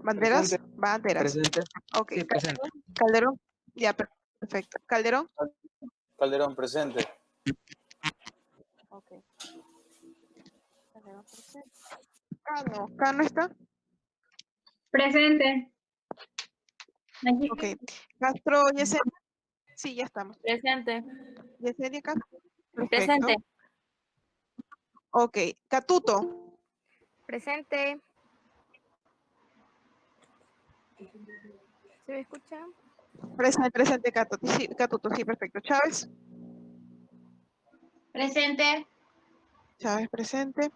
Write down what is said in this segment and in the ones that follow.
Banderas, Presente. banderas. Presente. Ok. Sí, presente. Calderón, ya, perfecto. Calderón. Calderón, presente. Ok. Calderón presente. Cano está. Presente. Aquí. Ok. Castro, Yesenia. Sí, ya estamos. Presente. Yesenia Castro. Perfecto. Presente. Ok. Catuto. Presente. ¿Se me escucha? Presente, Catuto, sí, perfecto. Chávez. Presente. Chávez presente.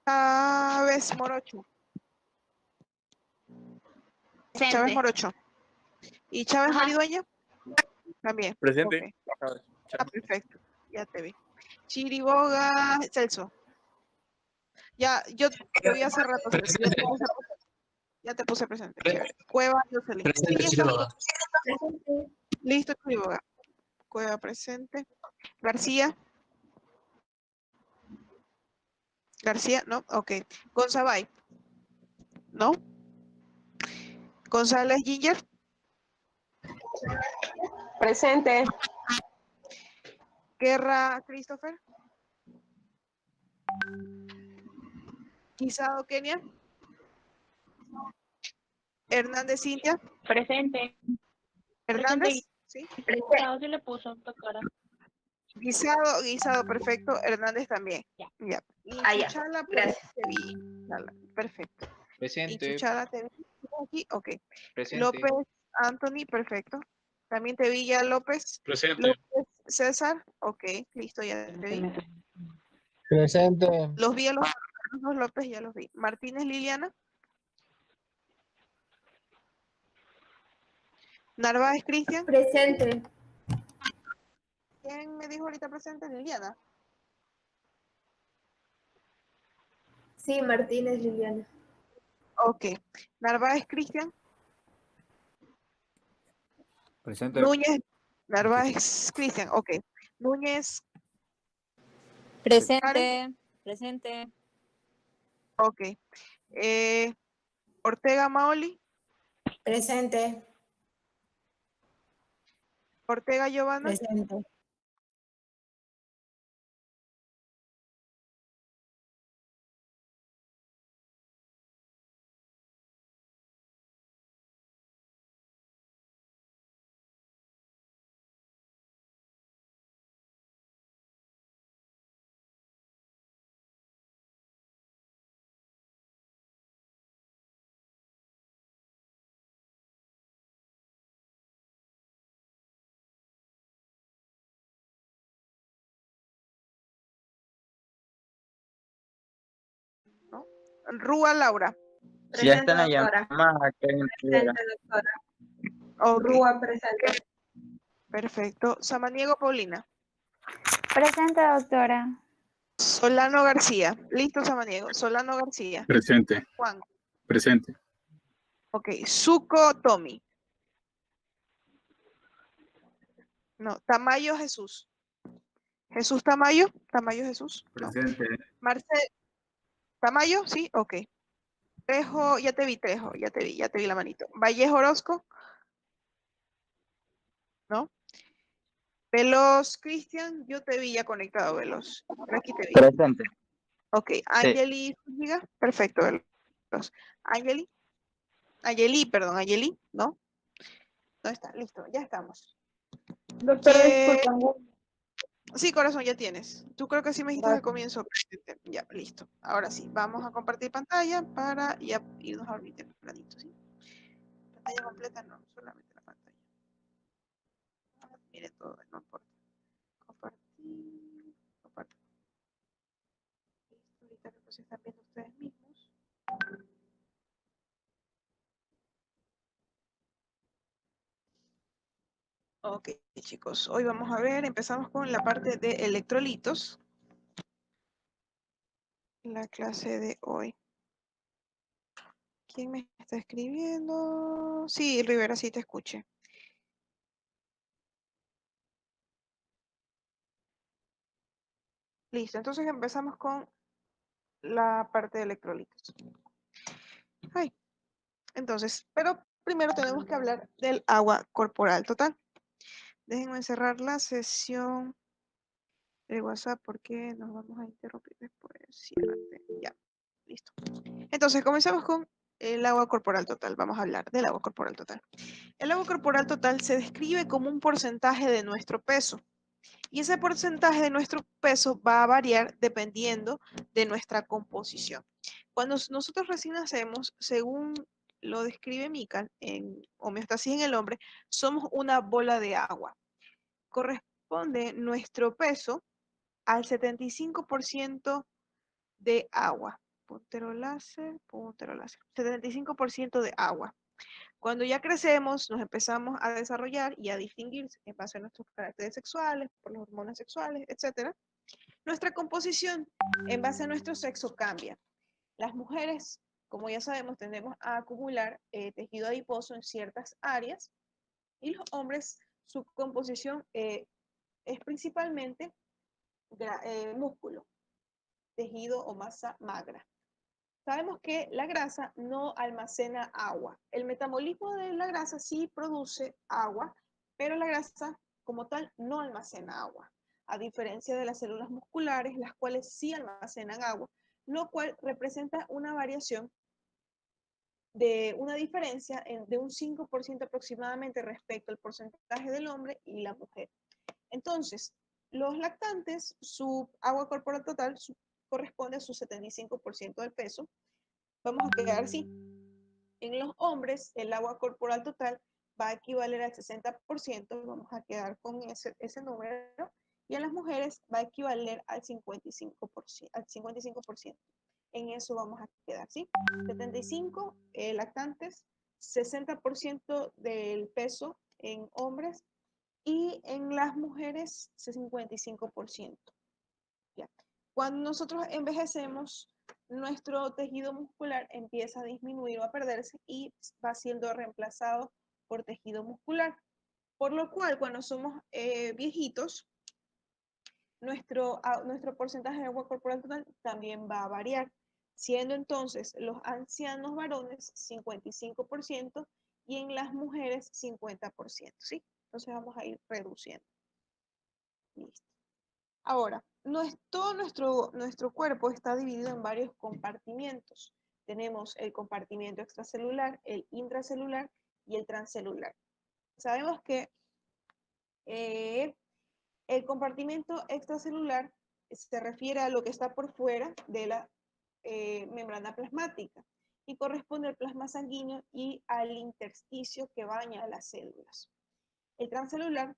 Chávez Morocho. Chávez Presente. Morocho. ¿Y Chávez Ajá. Maridueña? También. Presente. Ok. Perfecto. Ya te vi. Chiriboga, Celso. Ya, yo te vi hace rato, Celso. Ya te puse presente. Chévere. Cueva, Jocelyn. Presente, Sí, está. Chiriboga. Presente. Listo, Chiriboga. Cueva presente. García. García, no, ok. Gonzabay. ¿No? González Ginger. Presente. Guerra Christopher. Guisado Kenia. Hernández Cintia. Presente. Hernández. Sí. Presente. ¿Sí le puso, doctora? Guisado, perfecto. Hernández también. Ya. Ya. Y Ya. Chuchala, pues, Gracias. te vi. Chala, perfecto. Y Presente. Chuchala te vi aquí, ok. Presente. López Anthony, perfecto. También te vi ya López. Presente. López César, ok, listo, ya te vi. Presente. Los vi a los dos López, ya los vi. Martínez Liliana. Narváez Cristian. Presente. ¿Quién me dijo ahorita presente? Liliana. Sí, Martínez Liliana. Ok. Narváez Cristian. Presente. Núñez. Narváez Cristian, ok. Núñez. Presente. Presente. Ok. Ortega Maoli. Presente. Ortega Giovanna. Presente. ¿No? Rúa Laura. Si ya está en la Doctora. llamada, Karen Rivera. Presente, doctora. Ok, Rúa presente. perfecto. Samaniego Paulina. Presente, doctora. Solano García. Listo, Samaniego. Solano García. Presente. Juan. Presente. Ok. Suco Tommy. No. Tamayo Jesús. Jesús Tamayo. Tamayo Jesús. No. Presente. Marcel. Tamayo, sí, ok. Trejo, ya te vi, Trejo, ya te vi la manito. Vallejo Orozco. ¿No? Veloz Cristian, yo te vi ya conectado, Veloz. Por aquí te vi. Presente. Ok, Angeli Zúñiga, perfecto, Veloz. Angeli, ¿no? No está, listo, ya estamos. Doctora, ¿Qué? disculpa. Sí, corazón, ya tienes. Tú creo que sí me dijiste al comienzo. Ya, listo. Ahora sí, vamos a compartir pantalla para ya irnos a dormir tempranito, ¿sí? Pantalla completa, no, solamente la pantalla. Mire todo, no importa. Compartir. Listo, ahorita que se están viendo ustedes mismos. Ok, chicos, hoy vamos a ver, empezamos con la parte de electrolitos. La clase de hoy. ¿Quién me está escribiendo? Sí, Rivera, sí te escuché. Listo, entonces empezamos con la parte de electrolitos. Ay, Entonces, pero primero tenemos que hablar del agua corporal total. Déjenme cerrar la sesión de WhatsApp porque nos vamos a interrumpir después. Ciérrate. Ya, listo. Entonces, comenzamos con el agua corporal total. Vamos a hablar del agua corporal total. El agua corporal total se describe como un porcentaje de nuestro peso. Y ese porcentaje de nuestro peso va a variar dependiendo de nuestra composición. Cuando nosotros recién nacemos, según lo describe Mikan en Homeostasis en el hombre, somos una bola de agua. Corresponde nuestro peso al 75% de agua. Puntero láser, 75% de agua. Cuando ya crecemos, nos empezamos a desarrollar y a distinguir en base a nuestros caracteres sexuales, por las hormonas sexuales, etc. Nuestra composición en base a nuestro sexo cambia. Las mujeres, como ya sabemos, tendemos a acumular tejido adiposo en ciertas áreas y los hombres, su composición es principalmente músculo, tejido o masa magra. Sabemos que la grasa no almacena agua. El metabolismo de la grasa sí produce agua, pero la grasa como tal no almacena agua, a diferencia de las células musculares, las cuales sí almacenan agua, lo cual representa una variación de una diferencia de un 5% aproximadamente respecto al porcentaje del hombre y la mujer. Entonces, los lactantes, su agua corporal total corresponde a su 75% del peso. Vamos a quedar así. En los hombres, el agua corporal total va a equivaler al 60%, vamos a quedar con ese número, y en las mujeres va a equivaler al 55%. En eso vamos a quedar, ¿sí? 75 lactantes, 60% del peso en hombres, y en las mujeres 55%. ¿Ya? Cuando nosotros envejecemos, nuestro tejido muscular empieza a disminuir o a perderse y va siendo reemplazado por tejido muscular. Por lo cual, cuando somos viejitos, nuestro porcentaje de agua corporal total también va a variar, siendo entonces los ancianos varones 55% y en las mujeres 50%, ¿sí? Entonces vamos a ir reduciendo. Listo. Ahora, todo nuestro cuerpo está dividido en varios compartimientos. Tenemos el compartimento extracelular, el intracelular y el transcelular. Sabemos que el compartimento extracelular se refiere a lo que está por fuera de la membrana plasmática y corresponde al plasma sanguíneo y al intersticio que baña las células. El transcelular,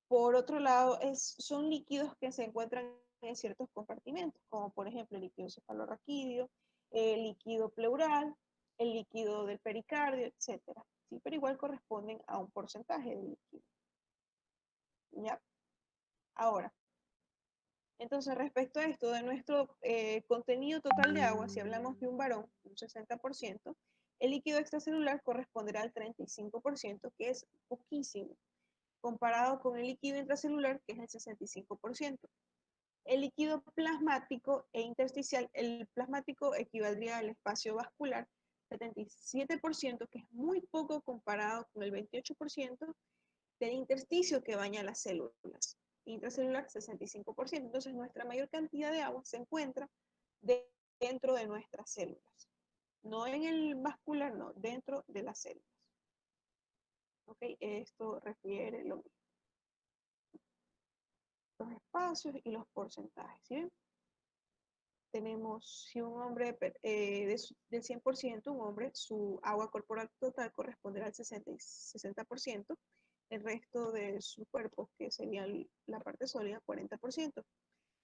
por otro lado, son líquidos que se encuentran en ciertos compartimentos, como por ejemplo el líquido cefalorraquídeo, el líquido pleural, el líquido del pericardio, etc. ¿Sí? Pero igual corresponden a un porcentaje de líquido. ¿Ya? Ahora, entonces respecto a esto de nuestro contenido total de agua, si hablamos de un varón, un 60%, el líquido extracelular corresponderá al 35%, que es poquísimo, comparado con el líquido intracelular, que es el 65%. El líquido plasmático e intersticial, el plasmático equivaldría al espacio vascular, 77%, que es muy poco comparado con el 28% del intersticio que baña las células. Intracelular, 65%. Entonces, nuestra mayor cantidad de agua se encuentra dentro de nuestras células. No en el vascular, no, dentro de las células. ¿Ok? Esto refiere lo mismo. Los espacios y los porcentajes, ¿sí? Tenemos, si un hombre del 100%, un hombre, su agua corporal total corresponderá al 60%, el resto de su cuerpo, que sería la parte sólida, 40%.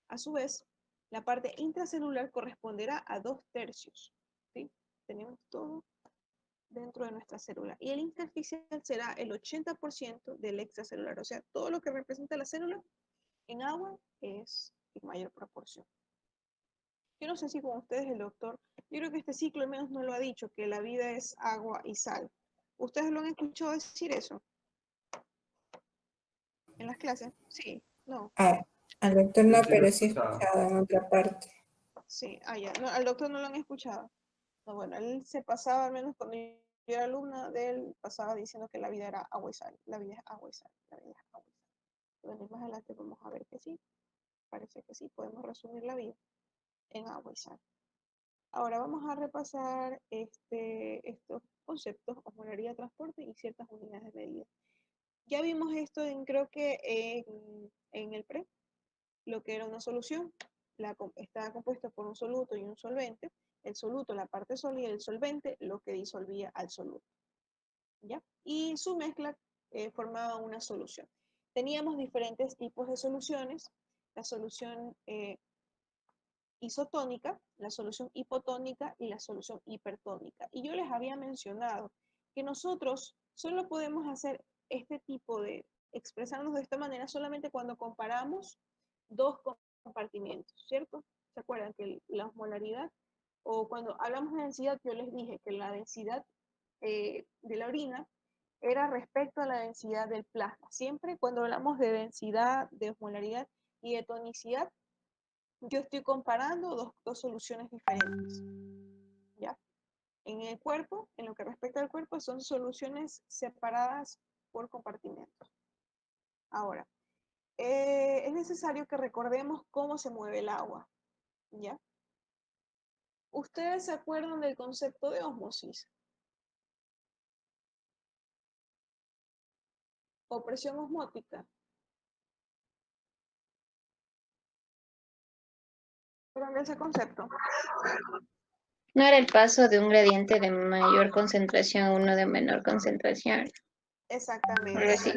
A su vez, la parte intracelular corresponderá a 2/3, ¿sí? Tenemos todo dentro de nuestra célula. Y el intersticial será el 80% del extracelular, o sea, todo lo que representa la célula en agua es en mayor proporción. Yo no sé si con ustedes el doctor, yo creo que este ciclo al menos no lo ha dicho, que la vida es agua y sal. ¿Ustedes lo han escuchado decir eso? ¿En las clases? Sí, no. Al doctor no, pero sí he escuchado en otra parte. Sí, ya. No, al doctor no lo han escuchado. No, bueno, él se pasaba al menos cuando Yo era alumna de él, pasaba diciendo que la vida era agua y sal, la vida es agua y sal, la vida es agua y sal. Bueno, más adelante vamos a ver que sí, parece que sí, podemos resumir la vida en agua y sal. Ahora vamos a repasar estos conceptos, osmolaridad, transporte y ciertas unidades de medida. Ya vimos esto creo que en el pre, lo que era una solución, estaba compuesta por un soluto y un solvente. El soluto, la parte sólida, y el solvente, lo que disolvía al soluto. ¿Ya? Y su mezcla formaba una solución. Teníamos diferentes tipos de soluciones. La solución isotónica, la solución hipotónica y la solución hipertónica. Y yo les había mencionado que nosotros solo podemos hacer este tipo de, expresarnos de esta manera solamente cuando comparamos dos compartimientos, ¿cierto? ¿Se acuerdan que la osmolaridad, o cuando hablamos de densidad, yo les dije que la densidad de la orina era respecto a la densidad del plasma. Siempre cuando hablamos de densidad, de osmolaridad y de tonicidad, yo estoy comparando dos soluciones diferentes, ¿ya? En el cuerpo, en lo que respecta al cuerpo, son soluciones separadas por compartimentos. Ahora, es necesario que recordemos cómo se mueve el agua, ¿ya? ¿Ustedes se acuerdan del concepto de ósmosis? O presión osmótica. ¿Acuerdan de ese concepto? ¿No era el paso de un gradiente de mayor concentración a uno de menor concentración? Exactamente. Algo así.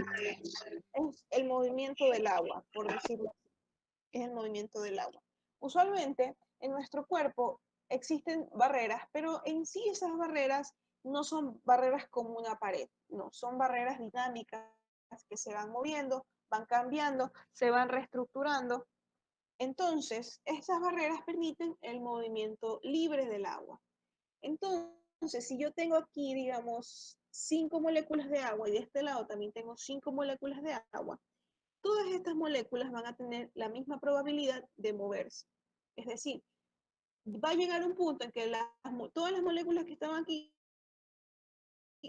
Es el movimiento del agua, por decirlo así. Es el movimiento del agua. Usualmente en nuestro cuerpo existen barreras, pero en sí esas barreras no son barreras como una pared, no, son barreras dinámicas que se van moviendo, van cambiando, se van reestructurando. Entonces, esas barreras permiten el movimiento libre del agua. Entonces, si yo tengo aquí, digamos, 5 moléculas de agua y de este lado también tengo 5 moléculas de agua, todas estas moléculas van a tener la misma probabilidad de moverse. Es decir, va a llegar un punto en que todas las moléculas que estaban aquí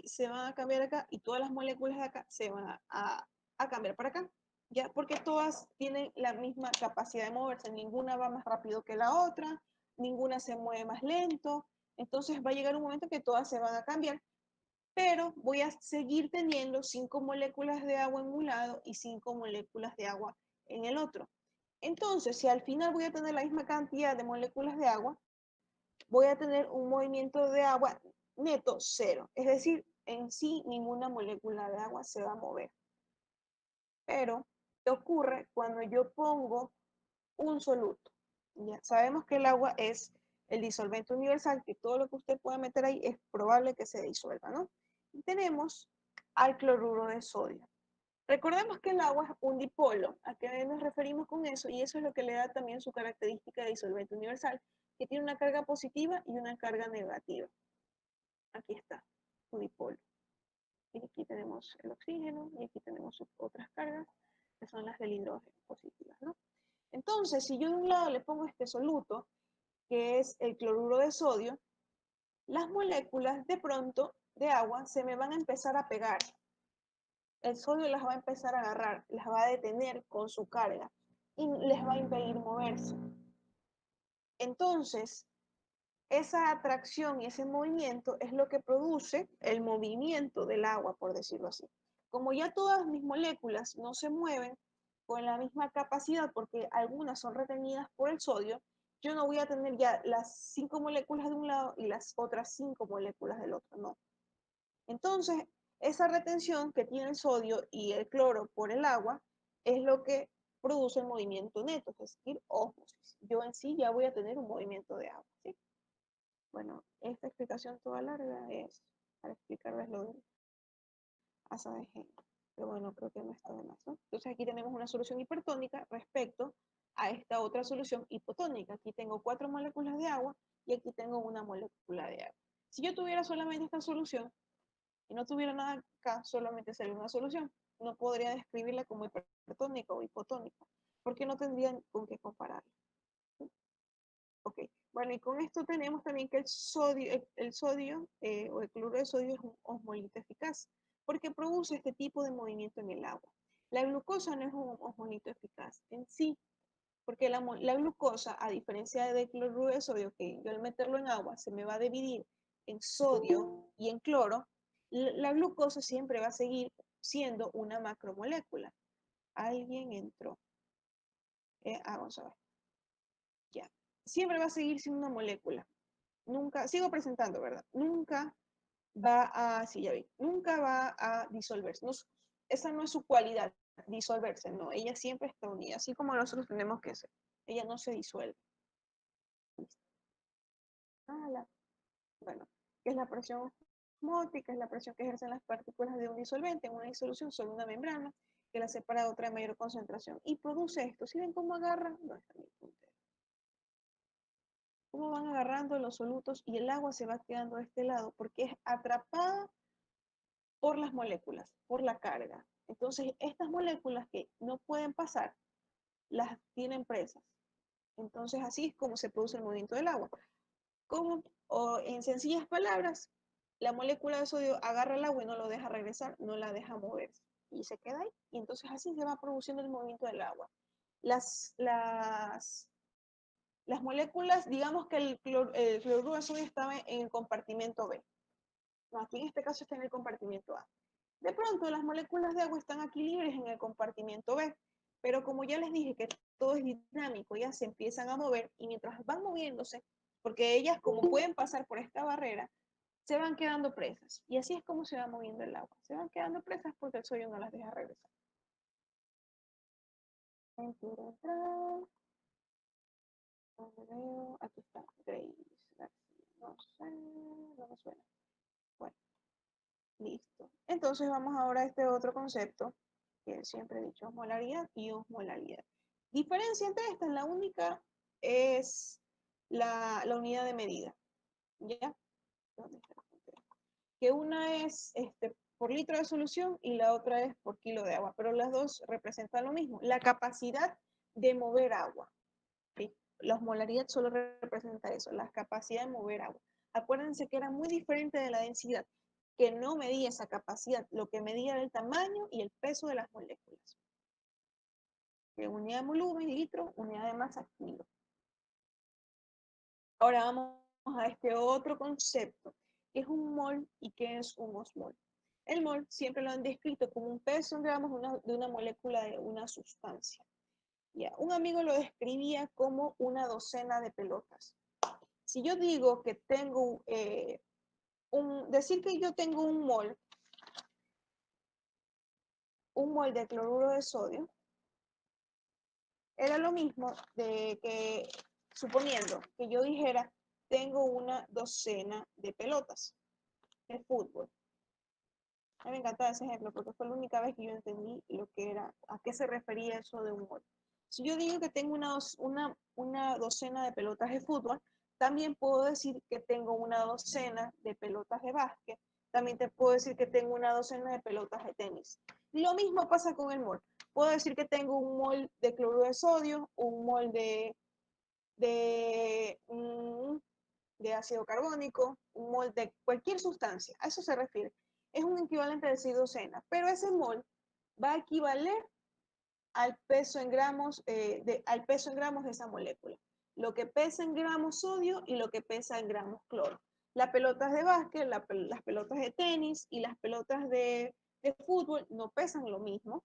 se van a cambiar acá y todas las moléculas de acá se van a cambiar para acá. ¿Ya? Porque todas tienen la misma capacidad de moverse, ninguna va más rápido que la otra, ninguna se mueve más lento, entonces va a llegar un momento que todas se van a cambiar, pero voy a seguir teniendo 5 moléculas de agua en un lado y 5 moléculas de agua en el otro. Entonces, si al final voy a tener la misma cantidad de moléculas de agua, voy a tener un movimiento de agua neto cero, es decir, en sí ninguna molécula de agua se va a mover. Pero, ¿qué ocurre cuando yo pongo un soluto? Ya sabemos que el agua es el disolvente universal, que todo lo que usted pueda meter ahí es probable que se disuelva, ¿no? Y tenemos al cloruro de sodio. Recordemos que el agua es un dipolo. ¿A qué nos referimos con eso? Y eso es lo que le da también su característica de disolvente universal, que tiene una carga positiva y una carga negativa. Aquí está, su dipolo. Y aquí tenemos el oxígeno y aquí tenemos sus otras cargas, que son las del hidrógeno positivas, ¿no? Entonces, si yo de un lado le pongo este soluto, que es el cloruro de sodio, las moléculas de pronto de agua se me van a empezar a pegar. El sodio las va a empezar a agarrar, las va a detener con su carga y les va a impedir moverse. Entonces, esa atracción y ese movimiento es lo que produce el movimiento del agua, por decirlo así. Como ya todas mis moléculas no se mueven con la misma capacidad, porque algunas son retenidas por el sodio, yo no voy a tener ya las 5 moléculas de un lado y las otras 5 moléculas del otro, no. Entonces, esa retención que tiene el sodio y el cloro por el agua es lo que produce el movimiento neto, es decir, ósmosis. Yo en sí ya voy a tener un movimiento de agua, ¿sí? Bueno, esta explicación toda larga es para explicarles lo de asa de Henry. Pero bueno, creo que no está de más, ¿no? Entonces aquí tenemos una solución hipertónica respecto a esta otra solución hipotónica. Aquí tengo 4 moléculas de agua y aquí tengo una molécula de agua. Si yo tuviera solamente esta solución y no tuviera nada acá, solamente sería una solución. No podría describirla como hipertónica o hipotónica, porque no tendrían con qué compararla. Ok, bueno, y con esto tenemos también que el sodio o el cloruro de sodio es un osmolito eficaz, porque produce este tipo de movimiento en el agua. La glucosa no es un osmolito eficaz en sí, porque la glucosa, a diferencia del cloruro de sodio, que yo al meterlo en agua se me va a dividir en sodio y en cloro, la glucosa siempre va a seguir siendo una macromolécula. Alguien entró. Vamos a ver. Ya. Siempre va a seguir siendo una molécula. Nunca, sigo presentando, ¿verdad? Nunca va a, sí, ya vi, nunca va a disolverse. No, esa no es su cualidad, disolverse, no. Ella siempre está unida, así como nosotros tenemos que ser. Ella no se disuelve. Bueno, ¿qué es la presión osmótica? Es la presión que ejercen las partículas de un disolvente en una disolución sobre una membrana que la separa de otra de mayor concentración y produce esto. ¿Sí ven cómo agarra? No está mi puntero. Cómo van agarrando los solutos y el agua se va quedando de este lado porque es atrapada por las moléculas, por la carga. Entonces, estas moléculas que no pueden pasar, las tienen presas. Entonces, así es como se produce el movimiento del agua. Como, o en sencillas palabras, la molécula de sodio agarra el agua y no lo deja regresar, no la deja moverse. Y se queda ahí. Y entonces así se va produciendo el movimiento del agua. Las moléculas, digamos que el cloruro de sodio estaba en el compartimento B. No, aquí en este caso está en el compartimento A. De pronto las moléculas de agua están aquí libres en el compartimento B, pero como ya les dije que todo es dinámico, ya se empiezan a mover y mientras van moviéndose, porque ellas como pueden pasar por esta barrera, se van quedando presas. Y así es como se va moviendo el agua. Se van quedando presas porque el sodio no las deja regresar. Aquí está, Grace. No sé, no me suena. Bueno. Listo. Entonces vamos ahora a este otro concepto que siempre he dicho, osmolaridad y osmolaridad. Diferencia entre estas, la única es la unidad de medida. ¿Ya? ¿Dónde está? Que una es por litro de solución y la otra es por kilo de agua, pero las dos representan lo mismo, la capacidad de mover agua. ¿Sí? La osmolaridad solo representa eso, la capacidad de mover agua. Acuérdense que era muy diferente de la densidad, que no medía esa capacidad, lo que medía era el tamaño y el peso de las moléculas. Unidad de volumen, litro, unidad de masa, kilo. Ahora vamos a este otro concepto, que es un mol y que es un osmol. El mol siempre lo han descrito como un peso en gramos de una molécula de una sustancia. Ya, un amigo lo describía como una docena de pelotas. Si yo digo que tengo decir que yo tengo un mol de cloruro de sodio, era lo mismo de que, suponiendo que yo dijera, tengo una docena de pelotas de fútbol. A mí me encantaba ese ejemplo porque fue la única vez que yo entendí lo que era, a qué se refería eso de un mol. Si yo digo que tengo una docena de pelotas de fútbol, también puedo decir que tengo una docena de pelotas de básquet. También te puedo decir que tengo una docena de pelotas de tenis. Lo mismo pasa con el mol. Puedo decir que tengo un mol de cloruro de sodio, un mol de ácido carbónico, un mol de cualquier sustancia. A eso se refiere. Es un equivalente a decir docena, pero ese mol va a equivaler al peso en gramos, de esa molécula. Lo que pesa en gramos sodio y lo que pesa en gramos cloro. Las pelotas de básquet, las pelotas de tenis y las pelotas de fútbol no pesan lo mismo,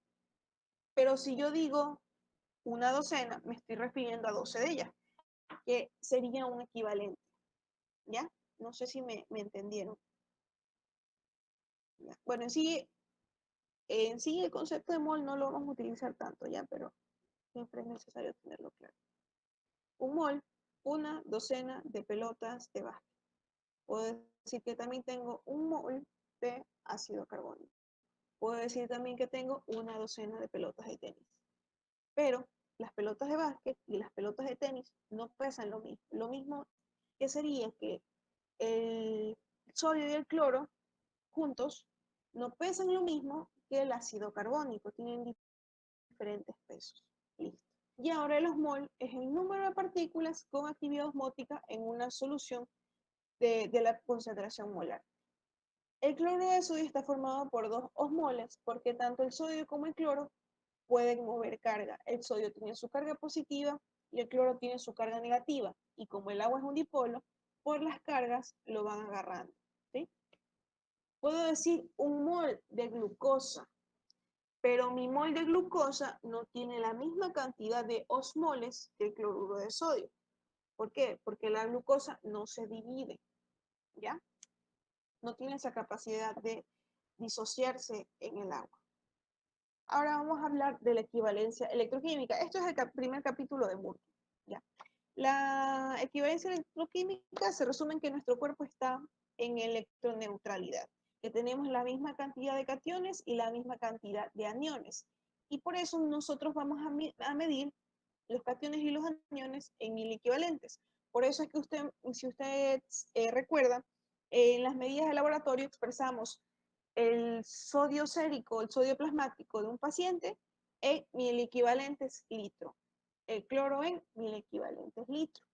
pero si yo digo una docena, me estoy refiriendo a 12 de ellas, que sería un equivalente. ¿Ya? No sé si me entendieron. ¿Ya? Bueno, en sí el concepto de mol no lo vamos a utilizar tanto ya, pero siempre es necesario tenerlo claro. Un mol, una docena de pelotas de básquet. Puedo decir que también tengo un mol de ácido carbónico. Puedo decir también que tengo una docena de pelotas de tenis. Pero las pelotas de básquet y las pelotas de tenis no pesan lo mismo. Lo mismo que sería que el sodio y el cloro juntos no pesan lo mismo que el ácido carbónico, tienen diferentes pesos. Listo. Y ahora el osmol es el número de partículas con actividad osmótica en una solución de la concentración molar. El cloruro de sodio está formado por dos osmoles, porque tanto el sodio como el cloro pueden mover carga. El sodio tiene su carga positiva y el cloro tiene su carga negativa. Y como el agua es un dipolo, por las cargas lo van agarrando. ¿Sí? Puedo decir un mol de glucosa, pero mi mol de glucosa no tiene la misma cantidad de osmoles que el cloruro de sodio. ¿Por qué? Porque la glucosa no se divide, ¿ya? No tiene esa capacidad de disociarse en el agua. Ahora vamos a hablar de la equivalencia electroquímica. Esto es el primer capítulo de Murphy, ¿ya? La equivalencia electroquímica se resume en que nuestro cuerpo está en electroneutralidad, que tenemos la misma cantidad de cationes y la misma cantidad de aniones. Y por eso nosotros vamos a medir los cationes y los aniones en mil equivalentes. Por eso es que si usted recuerda, en las medidas de laboratorio expresamos el sodio sérico, el sodio plasmático de un paciente en mil equivalentes litro. El cloro en 1000 equivalentes litro,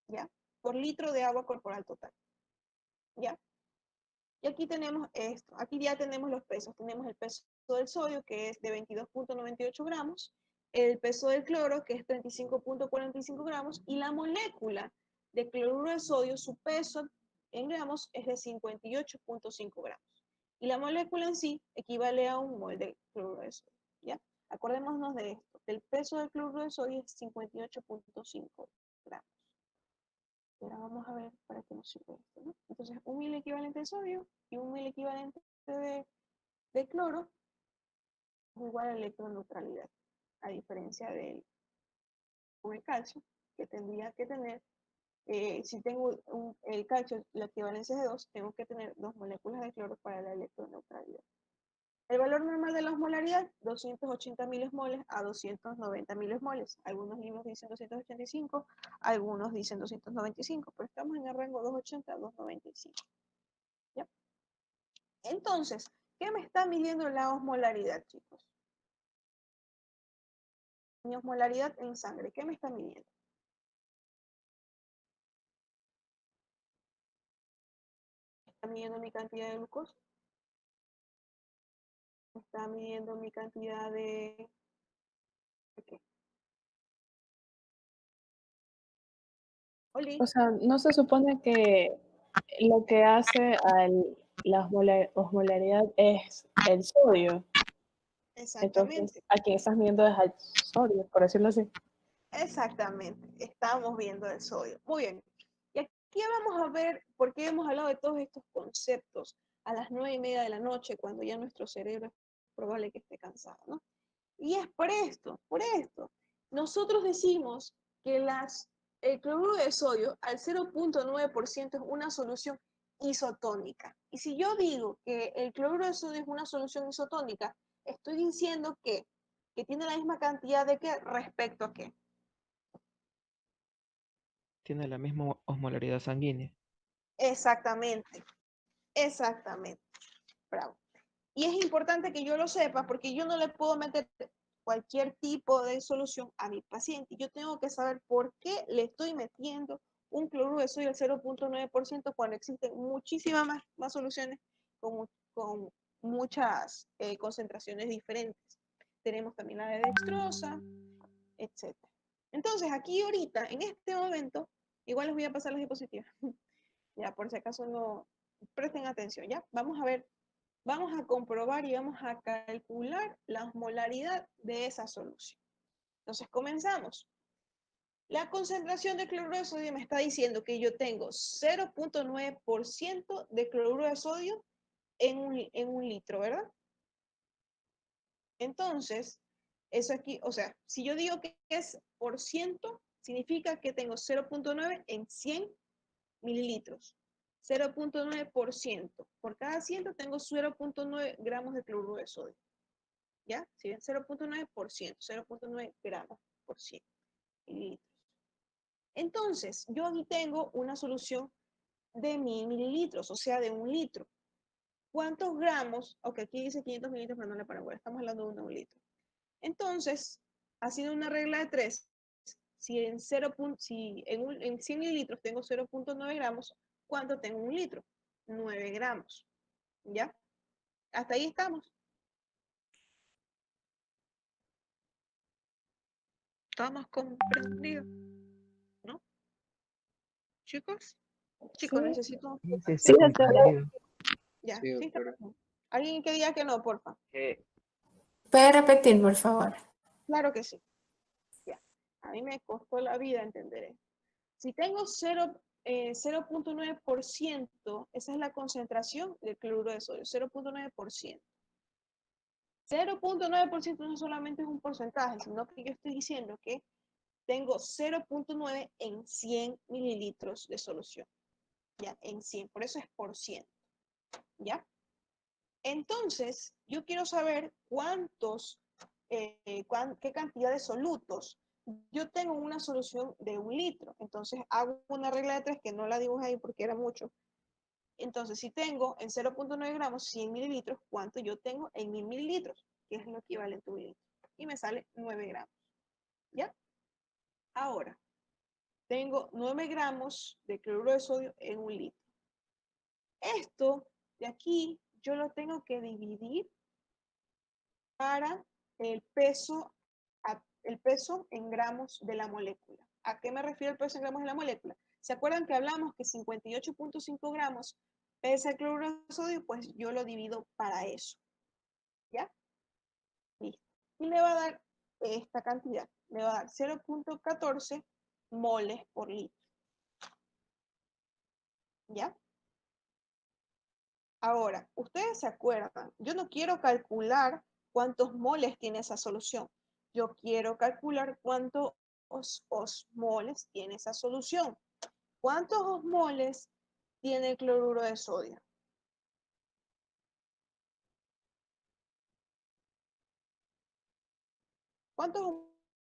¿ya? Por litro de agua corporal total, ¿ya? Y aquí tenemos esto, aquí ya tenemos los pesos, tenemos el peso del sodio que es de 22.98 gramos, el peso del cloro que es 35.45 gramos y la molécula de cloruro de sodio, su peso en gramos es de 58.5 gramos. Y la molécula en sí equivale a un mol de cloruro de sodio, ¿ya? Acordémonos de esto, el peso del cloruro de sodio es 58.5 gramos. Ahora vamos a ver para qué nos sirve esto, ¿no? Entonces, un mil equivalente de sodio y un mil equivalente de cloro es igual a electroneutralidad, a diferencia del con el calcio, que tendría que tener, si tengo el calcio, la equivalencia es de 2, tengo que tener 2 moléculas de cloro para la electroneutralidad. El valor normal de la osmolaridad, 280 milosmoles a 290 milosmoles. Algunos libros dicen 285, algunos dicen 295, pero estamos en el rango 280 a 295. ¿Ya? Entonces, ¿qué me está midiendo la osmolaridad, chicos? Mi osmolaridad en sangre, ¿qué me está midiendo? ¿Está midiendo mi cantidad de glucosa? ¿Está midiendo mi cantidad de qué? Oli. O sea, ¿no se supone que lo que hace la osmolaridad es el sodio? Entonces, Exactamente. a quien estás midiendo es al sodio, por decirlo así. Exactamente, estamos viendo el sodio. Muy bien. Y aquí vamos a ver por qué hemos hablado de todos estos conceptos a las 9:30 de la noche, cuando ya nuestro cerebro es probable que esté cansado, ¿no? Y es por esto, por esto. Nosotros decimos que el cloruro de sodio al 0.9% es una solución isotónica. Y si yo digo que el cloruro de sodio es una solución isotónica, estoy diciendo que tiene la misma cantidad de qué respecto a qué. Tiene la misma osmolaridad sanguínea. Exactamente, exactamente. Bravo. Y es importante que yo lo sepa porque yo no le puedo meter cualquier tipo de solución a mi paciente. Yo tengo que saber por qué le estoy metiendo un cloruro de sodio al 0.9% cuando existen muchísimas más soluciones con muchas concentraciones diferentes. Tenemos también la de dextrosa, etc. Entonces, aquí ahorita, en este momento, igual les voy a pasar las diapositivas. Ya, por si acaso no presten atención, ¿ya? Vamos a ver, vamos a comprobar y vamos a calcular la osmolaridad de esa solución. Entonces, comenzamos. La concentración de cloruro de sodio me está diciendo que yo tengo 0.9% de cloruro de sodio en un litro, ¿verdad? Entonces, eso aquí, o sea, si yo digo que es por ciento, significa que tengo 0.9 en 100 mililitros. 0.9%. Por cada 100 tengo 0.9 gramos de cloruro de sodio. ¿Ya? Si ven, 0.9%, 0.9 gramos por 100 mililitros. Entonces, yo aquí tengo una solución de 1000 mililitros, o sea, de 1 litro. ¿Cuántos gramos? Ok, aquí dice 500 mililitros, pero no le paro, estamos hablando de 1 litro. Entonces, haciendo una regla de 3, si en 100 mililitros tengo 0.9 gramos, ¿cuánto tengo en un litro? 9 gramos. ¿Ya? Hasta ahí estamos. ¿Estamos comprendidos? ¿No? ¿Chicos? Chicos, Sí. necesito... Sí, doctora. Ya, Sí, sí, doctora. ¿alguien que diga que no, porfa? ¿Puede repetir, por favor? Claro que sí. Ya. A mí me costó la vida entender esto. Si tengo 0.9%, esa es la concentración del cloruro de sodio, 0.9%. 0.9% no solamente es un porcentaje, sino que yo estoy diciendo que tengo 0.9 en 100 mililitros de solución. Ya, en 100, por eso es por ciento. ¿Ya? Entonces, yo quiero saber qué cantidad de solutos yo tengo una solución de 1 litro. Entonces, hago una regla de 3 que no la dibujé ahí porque era mucho. Entonces, si tengo en 0.9 gramos 100 mililitros, ¿cuánto yo tengo en 1000 mililitros? Que es lo equivalente a 1 litro. Y me sale 9 gramos. ¿Ya? Ahora, tengo 9 gramos de cloruro de sodio en 1 litro. Esto de aquí yo lo tengo que dividir para el peso en gramos de la molécula. ¿A qué me refiero el peso en gramos de la molécula? ¿Se acuerdan que hablamos que 58.5 gramos pesa el cloruro de sodio? Pues yo lo divido para eso. ¿Ya? Listo. Y le va a dar esta cantidad. Le va a dar 0.14 moles por litro. ¿Ya? Ahora, ustedes se acuerdan, yo no quiero calcular cuántos moles tiene esa solución. Yo quiero calcular cuántos osmoles tiene esa solución. ¿Cuántos osmoles tiene el cloruro de sodio? ¿Cuántos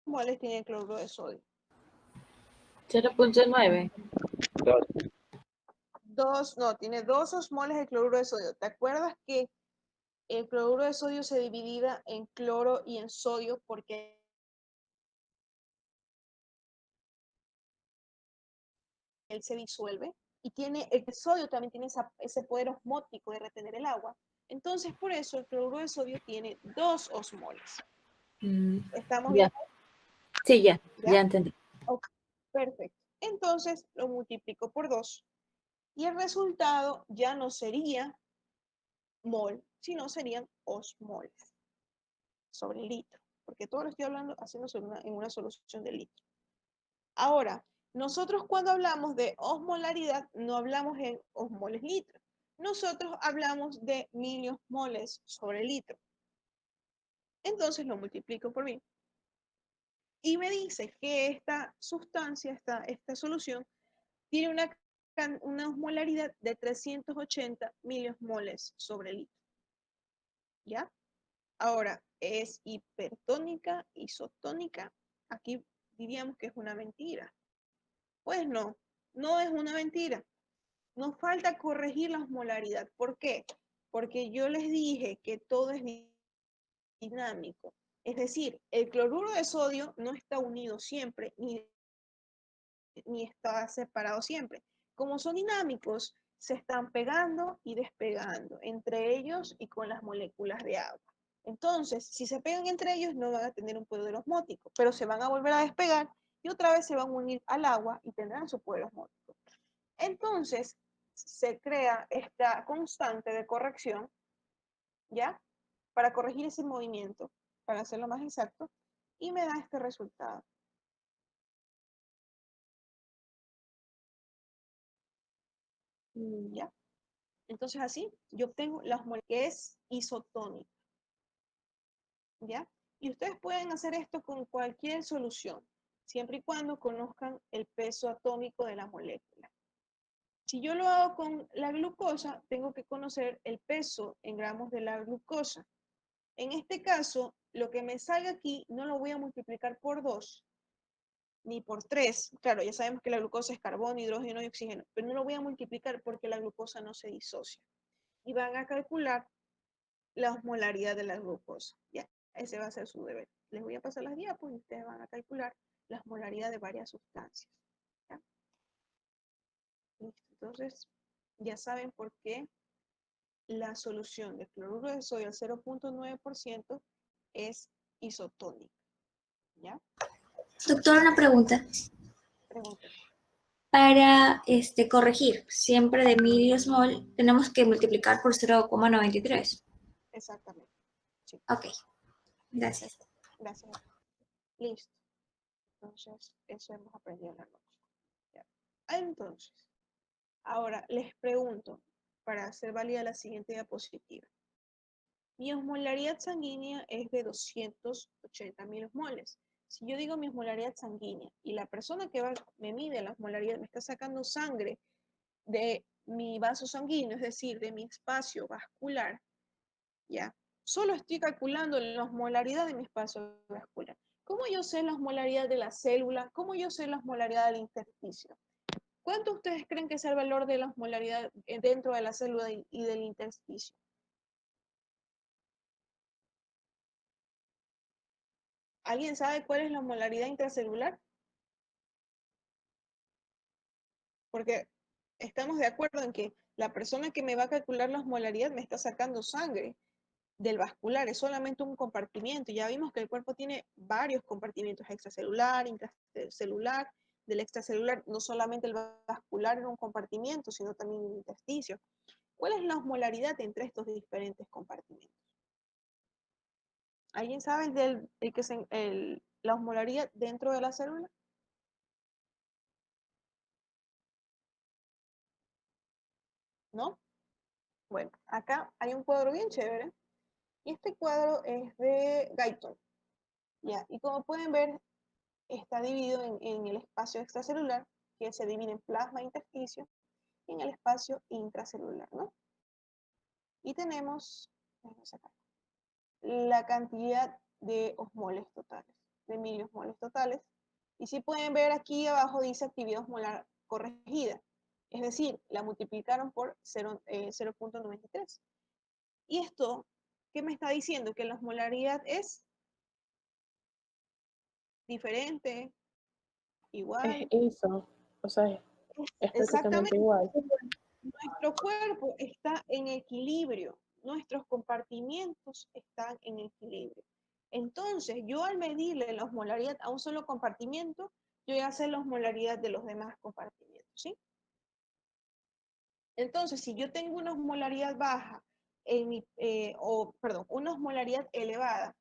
osmoles tiene el cloruro de sodio? 0.9. Tiene 2 osmoles de cloruro de sodio. ¿Te acuerdas que el cloruro de sodio se divide en cloro y en sodio porque él se disuelve? Y el sodio también tiene ese poder osmótico de retener el agua. Entonces, por eso el cloruro de sodio tiene 2 osmoles. ¿Estamos bien? Sí, ya entendí. Okay, perfecto. Entonces, lo multiplico por 2. Y el resultado ya no sería mol, sino serían osmoles sobre el litro. Porque todo lo estoy haciendo en una solución de litro. Ahora, nosotros cuando hablamos de osmolaridad, no hablamos en osmoles litro. Nosotros hablamos de miliosmoles sobre litro. Entonces lo multiplico por 1000. Y me dice que esta sustancia, esta solución, tiene una osmolaridad de 380 miliosmoles sobre litro. ¿Ya? Ahora, ¿es hipertónica, isotónica? Aquí diríamos que es una mentira. Pues no, no es una mentira. Nos falta corregir la osmolaridad. ¿Por qué? Porque yo les dije que todo es dinámico. Es decir, el cloruro de sodio no está unido siempre, ni está separado siempre. Como son dinámicos, se están pegando y despegando entre ellos y con las moléculas de agua. Entonces, si se pegan entre ellos, no van a tener un poder osmótico, pero se van a volver a despegar y otra vez se van a unir al agua y tendrán su poder osmótico. Entonces, se crea esta constante de corrección, ¿ya? Para corregir ese movimiento, para hacerlo más exacto, y me da este resultado. ¿Ya? Entonces así, yo obtengo la osmolalidad que es isotónica. ¿Ya? Y ustedes pueden hacer esto con cualquier solución, siempre y cuando conozcan el peso atómico de la molécula. Si yo lo hago con la glucosa, tengo que conocer el peso en gramos de la glucosa. En este caso, lo que me salga aquí no lo voy a multiplicar por 2 ni por 3. Claro, ya sabemos que la glucosa es carbono, hidrógeno y oxígeno, pero no lo voy a multiplicar porque la glucosa no se disocia. Y van a calcular la osmolaridad de la glucosa. Ya, ese va a ser su deber. les voy a pasar las diapos y ustedes van a calcular la osmolaridad de varias sustancias. ¿Ya? Listo. Entonces, ya saben por qué la solución de cloruro de sodio al 0.9% es isotónica. ¿Ya? Doctor, una pregunta. Pregunten. Para corregir siempre de miliosmol, tenemos que multiplicar por 0,93. Exactamente. Sí. Ok, gracias. Gracias. Listo. Entonces, eso hemos aprendido en la noche. ¿Ya? Entonces, ahora les pregunto, para hacer válida la siguiente diapositiva. Mi osmolaridad sanguínea es de 280.000 osmoles. Si yo digo mi osmolaridad sanguínea y la persona que me mide la osmolaridad me está sacando sangre de mi vaso sanguíneo, es decir, de mi espacio vascular, ¿ya? Solo estoy calculando la osmolaridad de mi espacio vascular. ¿Cómo yo sé la osmolaridad de la célula? ¿Cómo yo sé la osmolaridad del intersticio? ¿Cuánto ustedes creen que es el valor de la osmolaridad dentro de la célula y del intersticio? ¿Alguien sabe cuál es la osmolaridad intracelular? Porque estamos de acuerdo en que la persona que me va a calcular la osmolaridad me está sacando sangre del vascular, es solamente un compartimiento. Ya vimos que el cuerpo tiene varios compartimientos, extracelular, intracelular. Del extracelular, no solamente el vascular era un compartimiento, sino también el intersticio. ¿Cuál es la osmolaridad entre estos diferentes compartimentos? ¿Alguien sabe la osmolaridad dentro de la célula? ¿No? Bueno, acá hay un cuadro bien chévere. Y este cuadro es de Guyton. ¿Ya? Y como pueden ver, está dividido en el espacio extracelular, que se divide en plasma e intersticio, y en el espacio intracelular, ¿no? Y tenemos la cantidad de osmoles totales, de miliosmoles totales. Y si pueden ver aquí abajo dice actividad osmolar corregida, es decir, la multiplicaron por 0.93. Y esto, ¿qué me está diciendo? Que la osmolaridad es diferente, igual. Es ISO, o sea, es prácticamente Exactamente. igual. Nuestro cuerpo está en equilibrio, nuestros compartimientos están en equilibrio. Entonces, yo al medirle la osmolaridad a un solo compartimiento, yo voy a hacer la osmolaridad de los demás compartimientos, ¿sí? Entonces, si yo tengo una osmolaridad baja, una osmolaridad elevada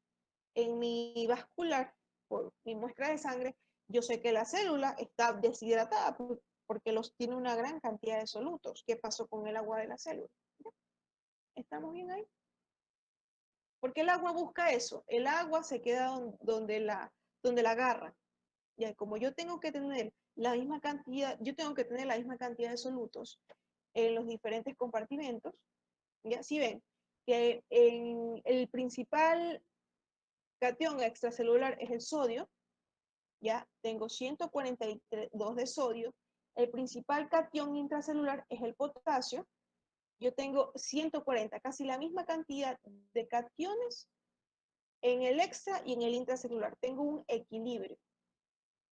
en mi vascular, por mi muestra de sangre, yo sé que la célula está deshidratada porque tiene una gran cantidad de solutos. ¿Qué pasó con el agua de la célula? ¿Ya? ¿Estamos bien ahí? Porque el agua busca eso. El agua se queda donde la agarra. Ya, como yo tengo que tener la misma cantidad, de solutos en los diferentes compartimentos, ya, si ven que en el principal catión extracelular es el sodio, ya tengo 142 de sodio. El principal catión intracelular es el potasio. Yo tengo 140, casi la misma cantidad de cationes en el extra y en el intracelular. Tengo un equilibrio,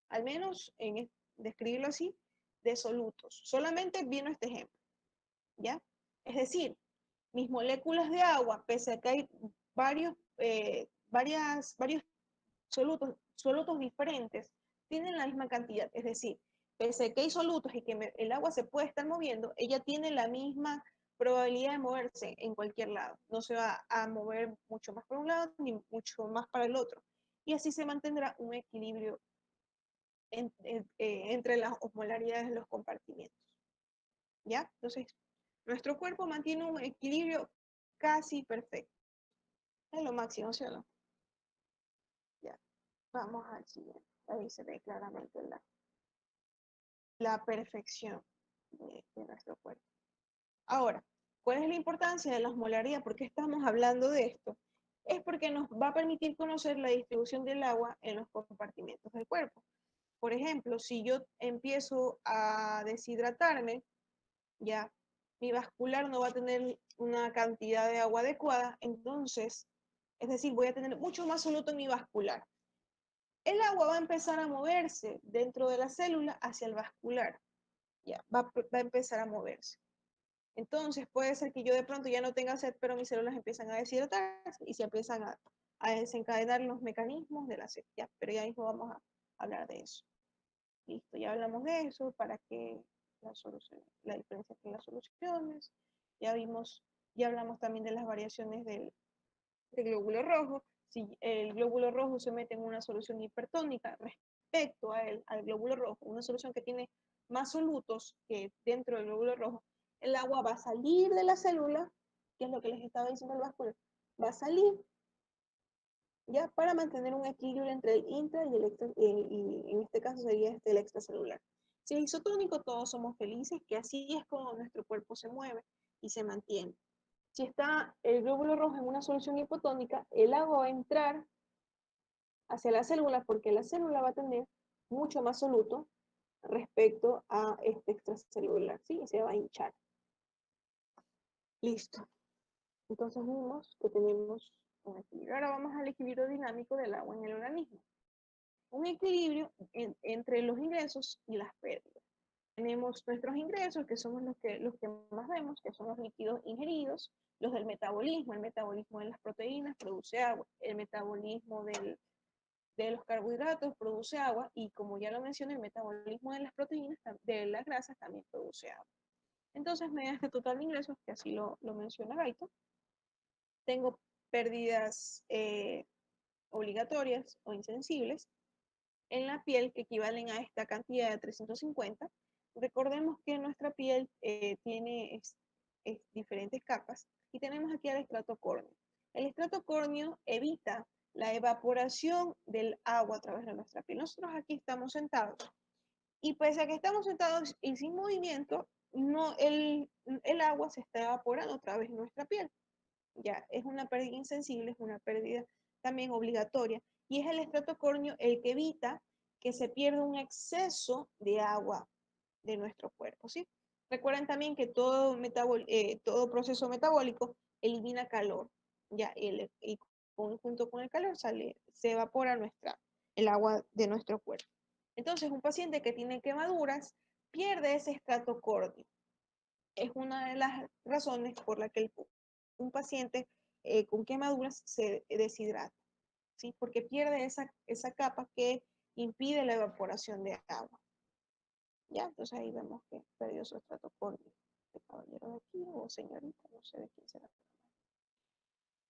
al menos describirlo así, de solutos. Solamente vino este ejemplo, ¿ya? Es decir, mis moléculas de agua, pese a que hay varios solutos diferentes, tienen la misma cantidad. Es decir, pese a que hay solutos y que el agua se puede estar moviendo, ella tiene la misma probabilidad de moverse en cualquier lado. No se va a mover mucho más para un lado ni mucho más para el otro. Y así se mantendrá un equilibrio entre las osmolaridades de los compartimientos. ¿Ya? Entonces, nuestro cuerpo mantiene un equilibrio casi perfecto. Es lo máximo, ¿sí o no? Ya. Vamos al siguiente. Ahí se ve claramente la perfección de nuestro cuerpo. Ahora, ¿cuál es la importancia de la osmolaridad? ¿Por qué estamos hablando de esto? Es porque nos va a permitir conocer la distribución del agua en los compartimentos del cuerpo. Por ejemplo, si yo empiezo a deshidratarme, ya mi vascular no va a tener una cantidad de agua adecuada, entonces Es decir, voy a tener mucho más soluto en mi vascular. El agua va a empezar a moverse dentro de la célula hacia el vascular. Ya, va a empezar a moverse. Entonces puede ser que yo de pronto ya no tenga sed, pero mis células empiezan a deshidratarse y se empiezan a desencadenar los mecanismos de la sed. Ya, pero ya mismo vamos a hablar de eso. Listo, ya hablamos de eso, para que la diferencia entre las soluciones. Ya vimos, ya hablamos también de las variaciones del glóbulo rojo. Si el glóbulo rojo se mete en una solución hipertónica respecto al glóbulo rojo, una solución que tiene más solutos que dentro del glóbulo rojo, el agua va a salir de la célula, que es lo que les estaba diciendo el vascular, va a salir ya para mantener un equilibrio entre el intra y el extra, y en este caso sería el extracelular. Si es isotónico, todos somos felices, que así es como nuestro cuerpo se mueve y se mantiene. Si está el glóbulo rojo en una solución hipotónica, el agua va a entrar hacia la célula porque la célula va a tener mucho más soluto respecto a este extracelular, ¿sí? Y se va a hinchar. Listo. Entonces vimos que tenemos un equilibrio. Ahora vamos al equilibrio dinámico del agua en el organismo. Un equilibrio entre los ingresos y las pérdidas. Tenemos nuestros ingresos, que son los que más vemos, que son los líquidos ingeridos, los del metabolismo. El metabolismo de las proteínas produce agua, el metabolismo de los carbohidratos produce agua, y como ya lo mencioné, el metabolismo de las proteínas, de las grasas, también produce agua. Entonces, mediante este total de ingresos, que así lo menciona Gaito, tengo pérdidas obligatorias o insensibles en la piel que equivalen a esta cantidad de 350. Recordemos que nuestra piel tiene diferentes capas y tenemos aquí el estrato córneo. El estrato córneo evita la evaporación del agua a través de nuestra piel. Nosotros aquí estamos sentados y pese a que estamos sentados y sin movimiento, no, el agua se está evaporando a través de nuestra piel. Ya, es una pérdida insensible, es una pérdida también obligatoria, y es el estrato córneo el que evita que se pierda un exceso de agua de nuestro cuerpo, ¿sí? Recuerden también que todo proceso metabólico elimina calor, ya, y junto con el calor se evapora el agua de nuestro cuerpo. Entonces, un paciente que tiene quemaduras pierde ese estrato córneo. Es una de las razones por la que un paciente con quemaduras se deshidrata, ¿sí? Porque pierde esa capa que impide la evaporación de agua. ¿Ya? Entonces ahí vemos que perdió su estrato córneo. Este caballero de aquí, o señorita, no sé de quién será.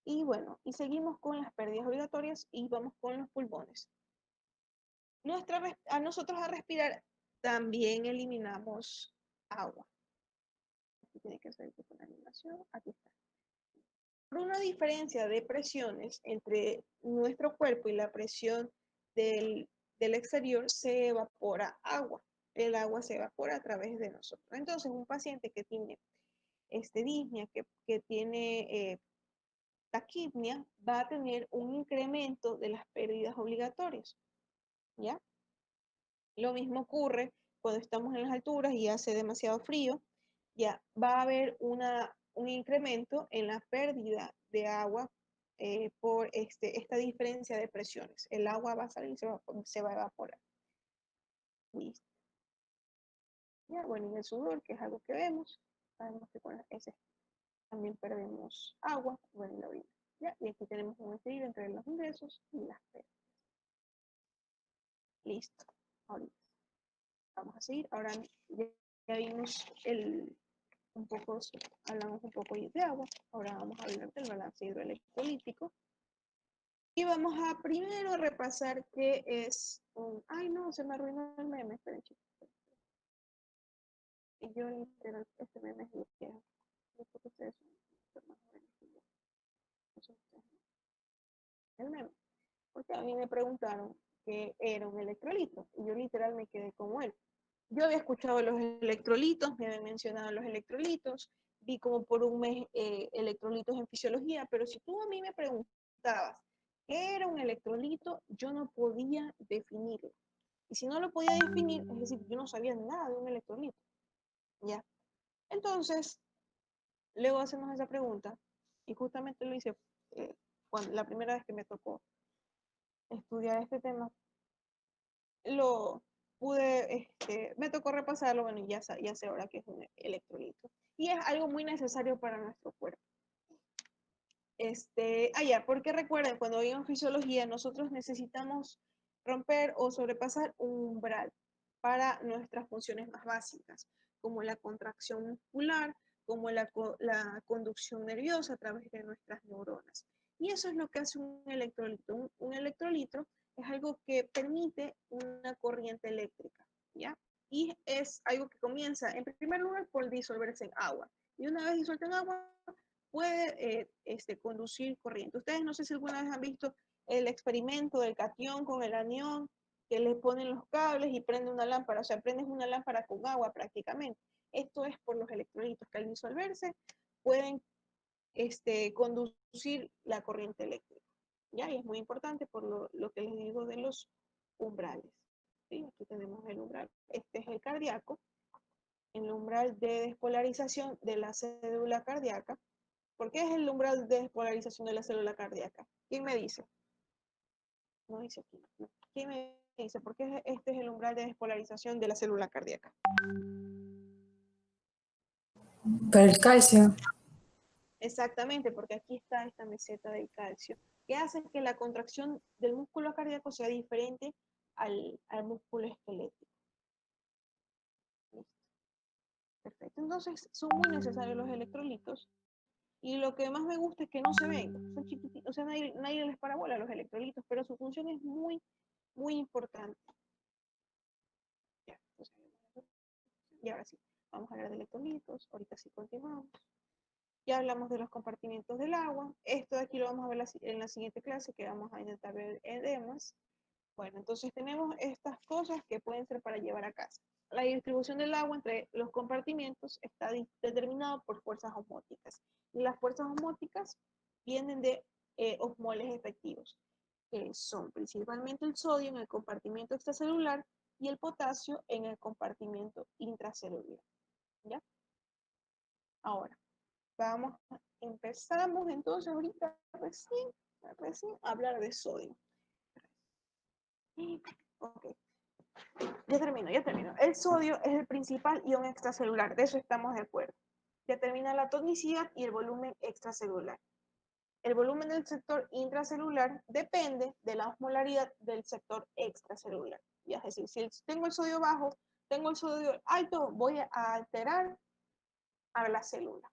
Y bueno, y seguimos con las pérdidas obligatorias y vamos con los pulmones. A nosotros a respirar también eliminamos agua. Aquí tiene que ser con la animación, aquí está. Por una diferencia de presiones entre nuestro cuerpo y la presión del exterior, se evapora agua. El agua se evapora a través de nosotros. Entonces, un paciente que tiene disnea, que tiene taquipnia, va a tener un incremento de las pérdidas obligatorias. ¿Ya? Lo mismo ocurre cuando estamos en las alturas y hace demasiado frío. Ya va a haber un incremento en la pérdida de agua por esta diferencia de presiones. El agua va a salir y se va a evaporar. Listo. Ya, bueno, y el sudor, que es algo que vemos, sabemos que con las heces también perdemos agua, bueno, y la orina. Ya, y aquí tenemos un equilibrio entre los ingresos y las pérdidas. Listo. Ahorita vamos a seguir. Ahora ya vimos hablamos un poco de agua. Ahora vamos a hablar del balance hidroelectrolítico. Y vamos a primero repasar qué es un... Ay, no, se me arruinó el meme. Esperen, chicos. Y yo literal, este meme es viejo. Yo creo que ustedes son más jóvenes que yo. No sé ustedes, ¿no? El meme. Porque a mí me preguntaron qué era un electrolito. Y yo literal me quedé como él. Yo había escuchado los electrolitos, me habían mencionado los electrolitos, vi como por un mes electrolitos en fisiología, pero si tú a mí me preguntabas qué era un electrolito, yo no podía definirlo. Y si no lo podía definir, es decir, yo no sabía nada de un electrolito. ¿Ya? Entonces, luego hacemos esa pregunta, y justamente lo hice la primera vez que me tocó estudiar este tema, me tocó repasarlo, bueno, y ya sé ahora que es un electrolito. Y es algo muy necesario para nuestro cuerpo. Porque recuerden, cuando vimos fisiología, nosotros necesitamos romper o sobrepasar un umbral para nuestras funciones más básicas, como la contracción muscular, como la conducción nerviosa a través de nuestras neuronas. Y eso es lo que hace un electrolito. Un electrolito es algo que permite una corriente eléctrica, ¿ya? Y es algo que comienza, en primer lugar, por disolverse en agua. Y una vez disuelto en agua, puede conducir corriente. Ustedes no sé si alguna vez han visto el experimento del catión con el anión, que le ponen los cables y prende una lámpara, o sea, prendes una lámpara con agua prácticamente. Esto es por los electrolitos que al disolverse pueden conducir la corriente eléctrica. ¿Ya? Y es muy importante por lo que les digo de los umbrales. ¿Sí? Aquí tenemos el umbral. Este es el cardíaco, el umbral de despolarización de la célula cardíaca. ¿Por qué es el umbral de despolarización de la célula cardíaca? ¿Quién me dice? No dice aquí. No. ¿Quién me dice por qué este es el umbral de despolarización de la célula cardíaca? Por el calcio. Exactamente, porque aquí está esta meseta del calcio, que hace que la contracción del músculo cardíaco sea diferente al músculo esquelético. ¿Listo? Perfecto. Entonces, son muy necesarios los electrolitos. Y lo que más me gusta es que no se ven, son chiquititos, o sea, nadie les parabola a los electrolitos, pero su función es muy, muy importante. Ya, entonces, y ahora sí, vamos a hablar de electrolitos, ahorita sí continuamos. Ya hablamos de los compartimientos del agua, esto de aquí lo vamos a ver en la siguiente clase, que vamos a intentar ver edemas. Bueno, entonces tenemos estas cosas que pueden ser para llevar a casa. La distribución del agua entre los compartimientos está determinada por fuerzas osmóticas. Y las fuerzas osmóticas vienen de osmoles efectivos, que son principalmente el sodio en el compartimento extracelular y el potasio en el compartimento intracelular. ¿Ya? Ahora, empezamos entonces ahorita recién a hablar de sodio. Ok. Ya termino. El sodio es el principal ion extracelular, de eso estamos de acuerdo. Determina la tonicidad y el volumen extracelular. El volumen del sector intracelular depende de la osmolaridad del sector extracelular. Y es decir, si tengo el sodio bajo, tengo el sodio alto, voy a alterar a la célula.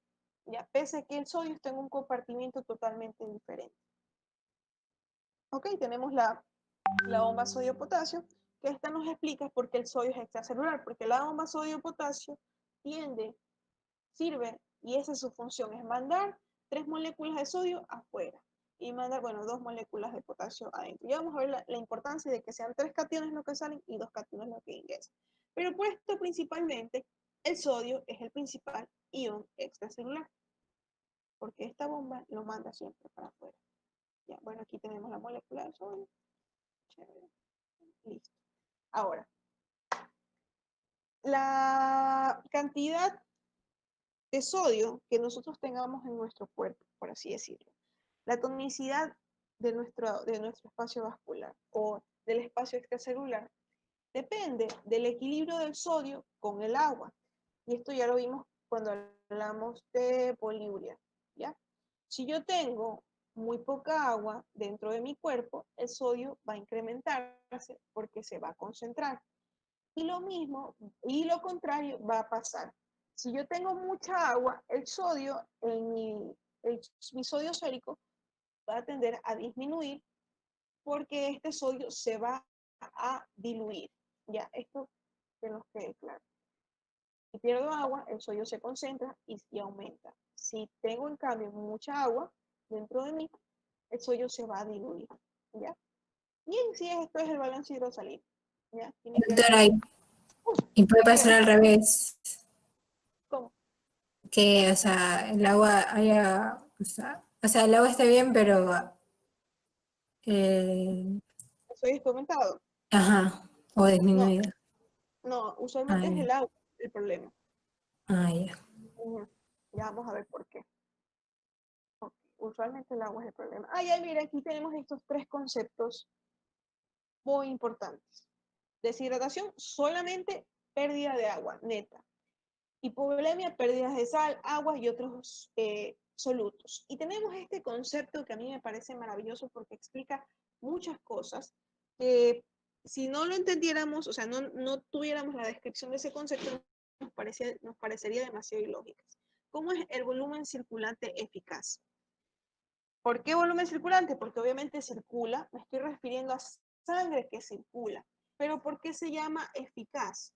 Ya, pese a que el sodio está en un compartimiento totalmente diferente. Ok, tenemos la bomba sodio-potasio, que esta nos explica por qué el sodio es extracelular, porque la bomba sodio-potasio sirve, y esa es su función, es mandar 3 moléculas de sodio afuera y mandar, 2 moléculas de potasio adentro. Ya vamos a ver la importancia de que sean 3 cationes los que salen y 2 cationes los que ingresan. Pero por esto principalmente, el sodio es el principal ion extracelular, porque esta bomba lo manda siempre para afuera. Ya, bueno, aquí tenemos la molécula de sodio. Chévere. Listo. Ahora, la cantidad de sodio que nosotros tengamos en nuestro cuerpo, por así decirlo, la tonicidad de nuestro espacio vascular o del espacio extracelular, depende del equilibrio del sodio con el agua. Y esto ya lo vimos cuando hablamos de poliuria, ¿ya? Si yo tengo muy poca agua dentro de mi cuerpo, el sodio va a incrementarse porque se va a concentrar. Y lo mismo, y lo contrario va a pasar. Si yo tengo mucha agua, el sodio en mi sodio sérico va a tender a disminuir porque este sodio se va a diluir. Ya, esto que nos quede claro. Si pierdo agua, el sodio se concentra y aumenta. Si tengo en cambio mucha agua dentro de mí, el sodio se va a diluir. ¿Ya? Y en sí esto es el balance hidrosalino. ¿Ya? Doctora, y puede pasar al revés. ¿Cómo? Que, o sea, el agua haya, o sea, el agua está bien, pero ¿Soy comentado? ajá, o disminuida. No, usualmente es el agua el problema. Ah, ya. Ya vamos a ver por qué. Ok, Usualmente el agua es el problema. Ah, ya, mira, aquí tenemos estos tres conceptos muy importantes. Deshidratación, solamente pérdida de agua, neta. Hipovolemia, pérdidas de sal, agua y otros solutos. Y tenemos este concepto que a mí me parece maravilloso porque explica muchas cosas que si no lo entendiéramos, o sea, no tuviéramos la descripción de ese concepto, nos parecería demasiado ilógico. ¿Cómo es el volumen circulante eficaz? ¿Por qué volumen circulante? Porque obviamente circula, me estoy refiriendo a sangre que circula. Pero ¿por qué se llama eficaz?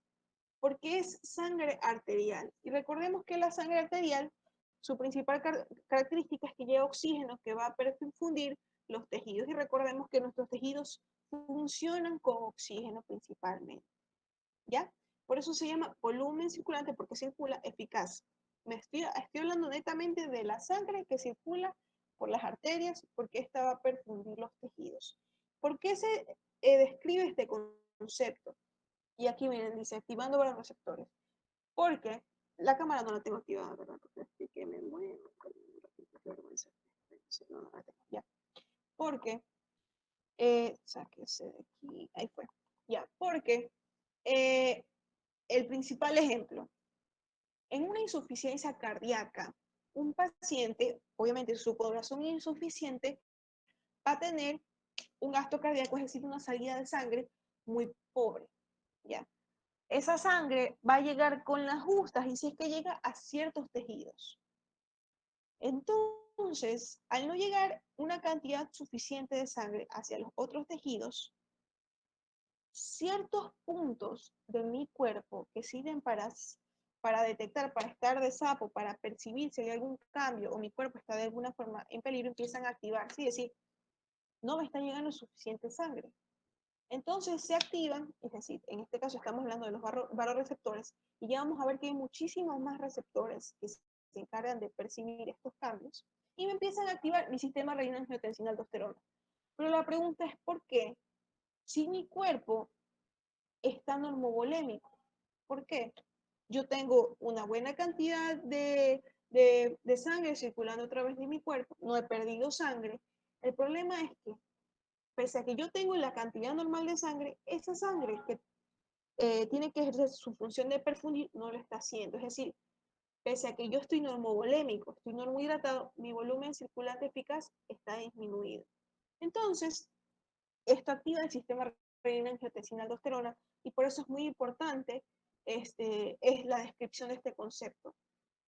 Porque es sangre arterial. Y recordemos que la sangre arterial, su principal característica es que lleva oxígeno que va a perfundir los tejidos. Y recordemos que nuestros tejidos funcionan con oxígeno principalmente. ¿Ya? Por eso se llama volumen circulante, porque circula eficaz. Estoy hablando netamente de la sangre que circula por las arterias, porque esta va a perfundir los tejidos. ¿Por qué se describe este concepto? Y aquí miren, dice activando los receptores. Porque la cámara no la tengo activada, ¿verdad? Así que me muevo. No, no la tengo. Ya. Porque, sáquese de aquí. Ahí fue. Ya. Porque el principal ejemplo, en una insuficiencia cardíaca, un paciente, obviamente su corazón insuficiente, va a tener un gasto cardíaco, es decir, una salida de sangre muy pobre, ¿ya? Esa sangre va a llegar con las justas y si es que llega a ciertos tejidos. Entonces, al no llegar una cantidad suficiente de sangre hacia los otros tejidos, ciertos puntos de mi cuerpo que sirven para detectar, para estar de sapo, para percibir si hay algún cambio o mi cuerpo está de alguna forma en peligro, empiezan a activarse y decir, no me está llegando suficiente sangre. Entonces se activan, es decir, en este caso estamos hablando de los vasoreceptores, y ya vamos a ver que hay muchísimos más receptores que se encargan de percibir estos cambios, y me empiezan a activar mi sistema renina-angiotensina-aldosterona. Pero la pregunta es, ¿por qué? Si mi cuerpo está normovolémico, ¿por qué? Yo tengo una buena cantidad de sangre circulando a través de mi cuerpo, no he perdido sangre. El problema es que pese a que yo tengo la cantidad normal de sangre, esa sangre que tiene que ejercer su función de perfundir no lo está haciendo. Es decir, pese a que yo estoy normovolémico, estoy normohidratado, mi volumen circulante eficaz está disminuido. Entonces, esto activa el sistema renina-angiotensina-aldosterona y por eso es muy importante es la descripción de este concepto.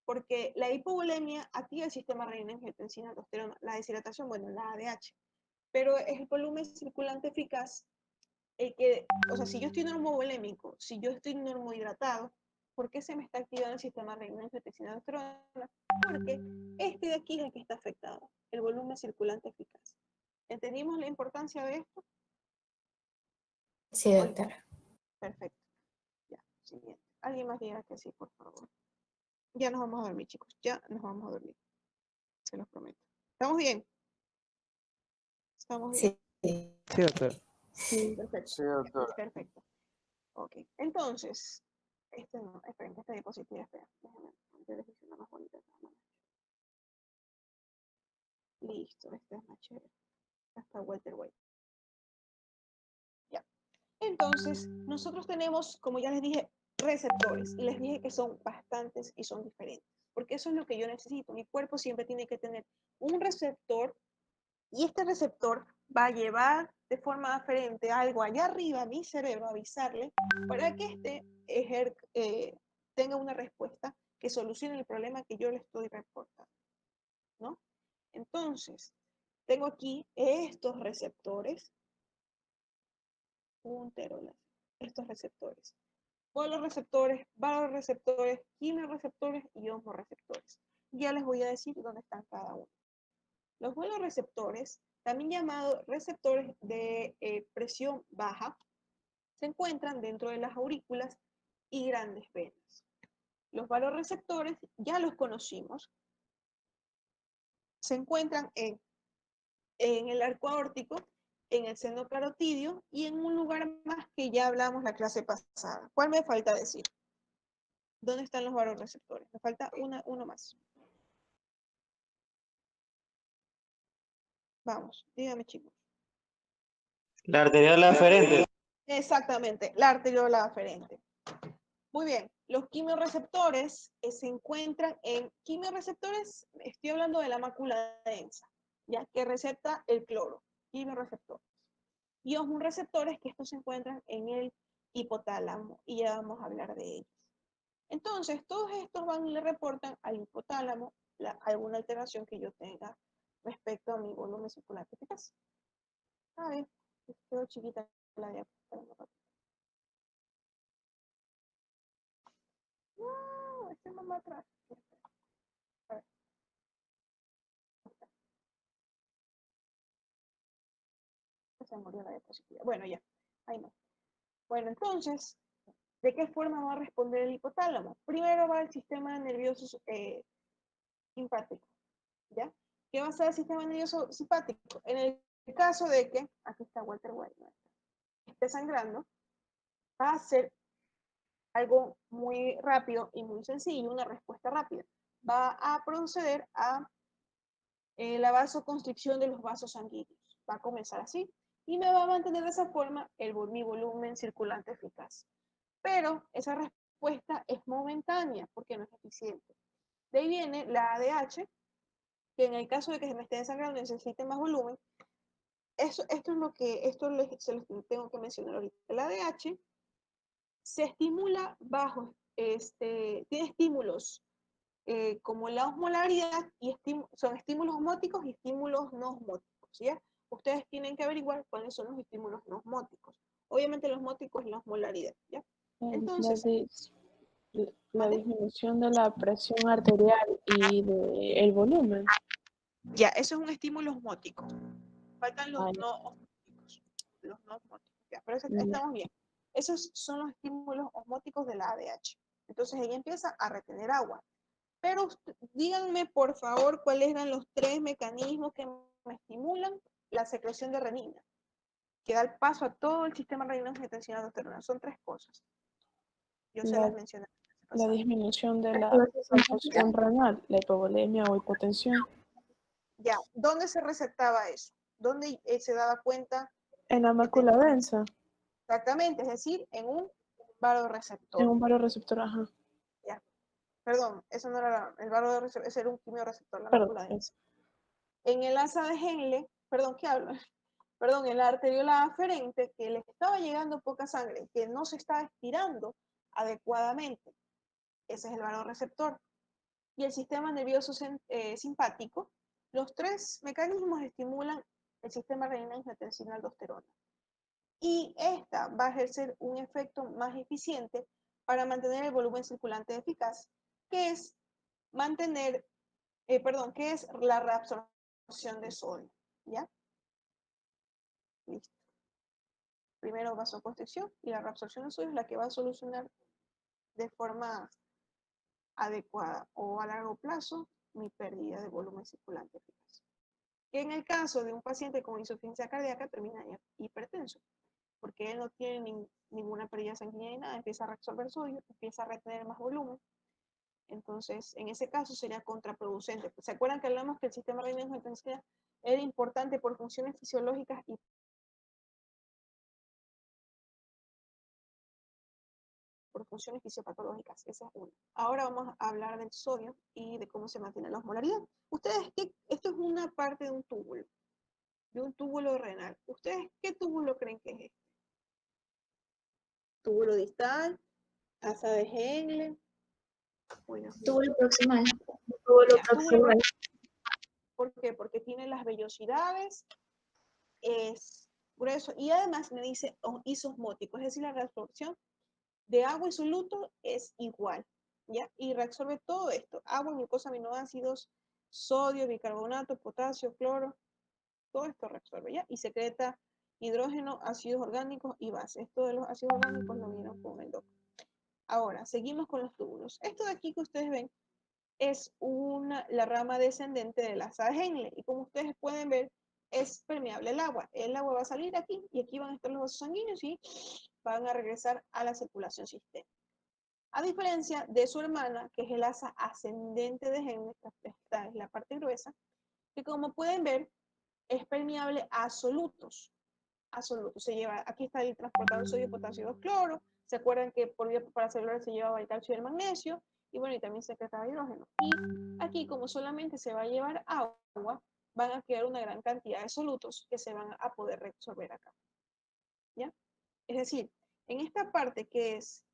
Porque la hipovolemia activa el sistema renina-angiotensina-aldosterona, la deshidratación, bueno, la ADH. Pero es el volumen circulante eficaz el que, o sea, si yo estoy normovolémico, si yo estoy normohidratado, ¿por qué se me está activando el sistema renina-angiotensina-aldosterona? Porque este de aquí es el que está afectado, el volumen circulante eficaz. ¿Entendimos la importancia de esto? Sí, doctora. Perfecto. Ya, siguiente. Alguien más diga que sí, por favor. Ya nos vamos a dormir, chicos. Ya nos vamos a dormir. Se los prometo. ¿Estamos bien? ¿Estamos bien? Sí. Sí, doctor. Sí, perfecto. Sí, doctor. Perfecto. Ok. Entonces, no, esperen, que esta diapositiva, espera. Déjenme antes de decir una más bonita. Listo, esta es más chévere. Hasta Walter White. Ya. Entonces, nosotros tenemos, como ya les dije, receptores. Y les dije que son bastantes y son diferentes. Porque eso es lo que yo necesito. Mi cuerpo siempre tiene que tener un receptor y este receptor va a llevar de forma diferente algo allá arriba a mi cerebro, a avisarle, para que tenga una respuesta que solucione el problema que yo le estoy reportando, ¿no? Entonces, tengo aquí estos receptores, estos receptores, poloreceptores, vasoreceptores, quimioreceptores y osmoreceptores. Ya les voy a decir dónde están cada uno. Los vasoreceptores, también llamados receptores de presión baja, se encuentran dentro de las aurículas y grandes venas. Los vasoreceptores ya los conocimos, se encuentran en el arco aórtico, en el seno carotidio y en un lugar más que ya hablamos la clase pasada. ¿Cuál me falta decir? ¿Dónde están los vasoreceptores? Me falta uno más. Vamos, dígame, chicos. La arteriola aferente. Exactamente, la arteriola aferente. Muy bien, los quimiorreceptores se encuentran en quimiorreceptores, estoy hablando de la mácula densa, ya que recepta el cloro, quimiorreceptores. Y osmoreceptores, que estos se encuentran en el hipotálamo, y ya vamos a hablar de ellos. Entonces, todos estos van y le reportan al hipotálamo alguna alteración que yo tenga respecto a mi volumen circular eficaz. A ver, quedó chiquita la diapositiva. No, este no va atrás. A ver. Se murió la diapositiva. Bueno, ya. Ahí no. Bueno, entonces, ¿de qué forma va a responder el hipotálamo? Primero va el sistema nervioso simpático. ¿Ya? ¿Qué va a hacer el sistema nervioso simpático? En el caso de que, aquí está Walter White, ¿no? Esté sangrando, va a hacer algo muy rápido y muy sencillo, una respuesta rápida. Va a proceder a la vasoconstricción de los vasos sanguíneos. Va a comenzar así y me va a mantener de esa forma mi volumen circulante eficaz. Pero esa respuesta es momentánea porque no es eficiente. De ahí viene la ADH, que en el caso de que se me esté desangrando y necesite más volumen, esto se los tengo que mencionar ahorita. El ADH se estimula tiene estímulos como la osmolaridad, y son estímulos osmóticos y estímulos no osmóticos, ¿ya? Ustedes tienen que averiguar cuáles son los estímulos no osmóticos. Obviamente los osmóticos es la osmolaridad, ¿ya? Entonces, la disminución de la presión arterial y del volumen. Ya, eso es un estímulo osmótico. Faltan los no osmóticos. Los no osmóticos, ya, pero estamos bien. Esos son los estímulos osmóticos de la ADH. Entonces ella empieza a retener agua. Pero díganme, por favor, cuáles eran los 3 mecanismos que me estimulan la secreción de renina, que da el paso a todo el sistema renina-angiotensina aldosterona. Son 3 cosas. Yo se las mencioné. La disminución de la función renal, la hipovolemia o hipotensión. Ya, ¿dónde se receptaba eso? ¿Dónde se daba cuenta? En la mácula densa. Exactamente, es decir, en un varoreceptor. En un varoreceptor, ajá. Ya. Perdón, eso no era el varoreceptor, ese era un quimioreceptor, la mácula densa. En el asa de Henle, perdón, ¿qué hablo? Perdón, en la arteriola aferente, que le estaba llegando poca sangre, que no se estaba estirando adecuadamente. Ese es el varoreceptor. Y el sistema nervioso simpático, los 3 mecanismos estimulan el sistema renina-angiotensina aldosterona. Y esta va a ejercer un efecto más eficiente para mantener el volumen circulante eficaz, que es que es la reabsorción de sodio, ¿ya? Listo. Primero vasoconstricción y la reabsorción de sodio es la que va a solucionar de forma adecuada o a largo plazo mi pérdida de volumen circulante eficaz. Que en el caso de un paciente con insuficiencia cardíaca termina hipertenso, porque él no tiene ninguna pérdida sanguínea ni nada, empieza a reabsorber sodio, empieza a retener más volumen. Entonces, en ese caso sería contraproducente. ¿Se acuerdan que hablamos que el sistema renina-angiotensina era importante por funciones fisiológicas y por funciones fisiopatológicas? Esa es una. Ahora vamos a hablar del sodio y de cómo se mantiene la osmolaridad. Ustedes, esto es una parte de un túbulo renal. ¿Ustedes qué túbulo creen que es este? Túbulo distal, asa de Henle. Bueno, Túbulo proximal. Túbulo proximal. ¿Por qué? Porque tiene las vellosidades, es grueso y además me dice isosmótico, es decir, la reabsorción de agua y soluto es igual, ¿ya? Y reabsorbe todo esto, agua, glucosa, aminoácidos, sodio, bicarbonato, potasio, cloro, todo esto reabsorbe, ¿ya? Y secreta hidrógeno, ácidos orgánicos y bases. Esto de los ácidos orgánicos lo vieron con el doctor. Ahora, seguimos con los túbulos. Esto de aquí que ustedes ven es la rama descendente de la asa de Henle, y como ustedes pueden ver, es permeable el agua. El agua va a salir aquí, y aquí van a estar los vasos sanguíneos, y van a regresar a la circulación sistémica. A diferencia de su hermana, que es el asa ascendente de Henle, esta es la parte gruesa, que como pueden ver, es permeable a solutos. A solutos. Se lleva, aquí está el transportador sodio, potasio, 2 cloro. ¿Se acuerdan que por vía paracelular se llevaba el calcio y el magnesio? Y bueno, y también se secretaba hidrógeno. Y aquí, como solamente se va a llevar agua, van a quedar una gran cantidad de solutos que se van a poder reabsorber acá. ¿Ya? Es decir, en esta parte que es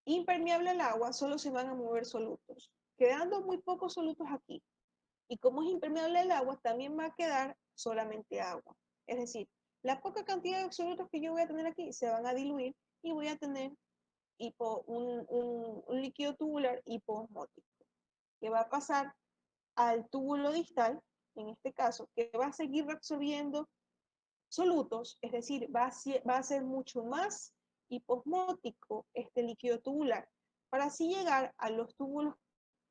impermeable al agua, solo se van a mover solutos, quedando muy pocos solutos aquí. Y como es impermeable al agua, también va a quedar solamente agua. Es decir, la poca cantidad de solutos que yo voy a tener aquí se van a diluir y voy a tener un líquido tubular hipoosmótico, que va a pasar al túbulo distal, en este caso, que va a seguir reabsorbiendo solutos, es decir, va a ser mucho más hiposmótico este líquido tubular, para así llegar a los túbulos,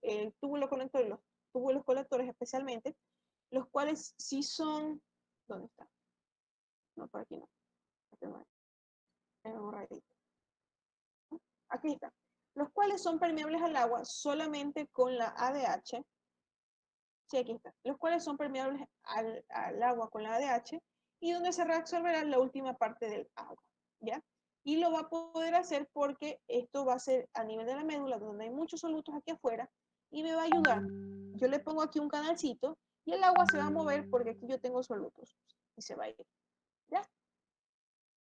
el túbulo conector, los túbulos colectores especialmente, los cuales sí son, ¿dónde está? No, por aquí no. Aquí está. Los cuales son permeables al agua solamente con la ADH. Sí, aquí está. Los cuales son permeables al agua con la ADH y donde se reabsorberá la última parte del agua, ¿ya? Y lo va a poder hacer porque esto va a ser a nivel de la médula, donde hay muchos solutos aquí afuera, y me va a ayudar. Yo le pongo aquí un canalcito y el agua se va a mover porque aquí yo tengo solutos y se va a ir, ¿ya?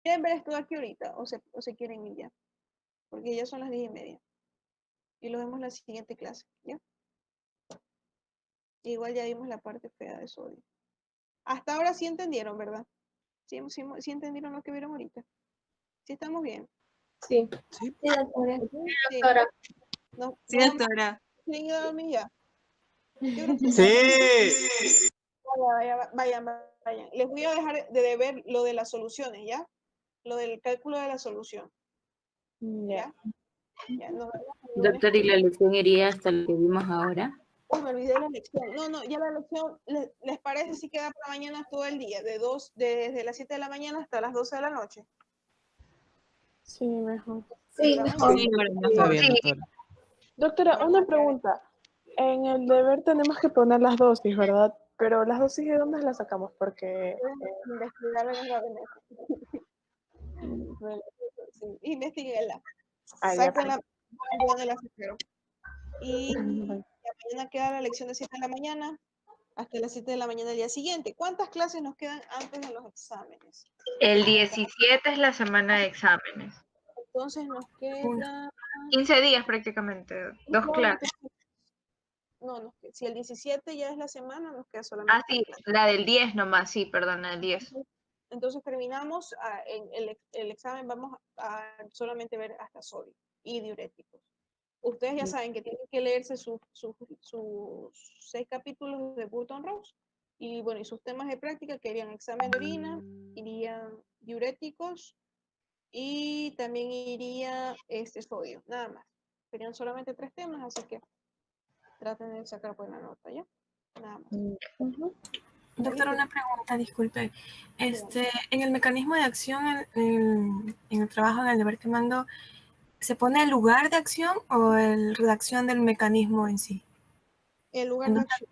¿Quieren ver esto de aquí ahorita o se quieren ir ya? Porque ya son las 10:30 y lo vemos en la siguiente clase, ¿ya? Igual ya vimos la parte fea de sodio. Hasta ahora sí entendieron, ¿verdad? Sí entendieron lo que vieron ahorita. Sí estamos bien. Sí. Sí, doctora. Sí. Doctora. No, Sí, no, doctora. ¿quieren ir a dormir ya? Yo creo que Sí. vayan. Les voy a dejar de deber lo de las soluciones, ¿ya? Lo del cálculo de la solución, Ya. ¿ya? Nos vemos el lunes. Doctor, ¿y la lección iría hasta lo que vimos ahora? Uy, me olvidé la lección. No, ya la lección, ¿les parece si queda para mañana todo el día? Desde las 7 de la mañana hasta las 12 de la noche. Sí, mejor. Sí, mejor. Sí, Está bien, doctora. Doctora, una pregunta. En el deber tenemos que poner las dosis, ¿verdad? Pero las dosis, ¿de dónde las sacamos? Porque Investigar en la sí, investiguenla. ya, Sáquenla de donde la sacaron. Y mañana queda la lección de 7 de la mañana hasta las 7 de la mañana del día siguiente. ¿Cuántas clases nos quedan antes de los exámenes? El 17 es la semana de exámenes. Entonces nos queda 15 días prácticamente, 2 clases. No, si el 17 ya es la semana, nos queda solamente. Ah, sí, la del 10 nomás, sí, perdón, la del 10. Entonces terminamos en el examen, vamos a solamente ver hasta sodio y diuréticos. Ustedes ya saben que tienen que leerse sus 6 capítulos de Burton Rose y bueno, y sus temas de práctica que irían examen de orina, irían diuréticos y también iría sodio, nada más. Serían solamente 3 temas, así que traten de sacar buena nota, ¿ya? Nada más. Doctora, una pregunta, disculpe. En el mecanismo de acción, en el trabajo, en el deber que mando, ¿se pone el lugar de acción o la redacción del mecanismo en sí? El lugar de acción.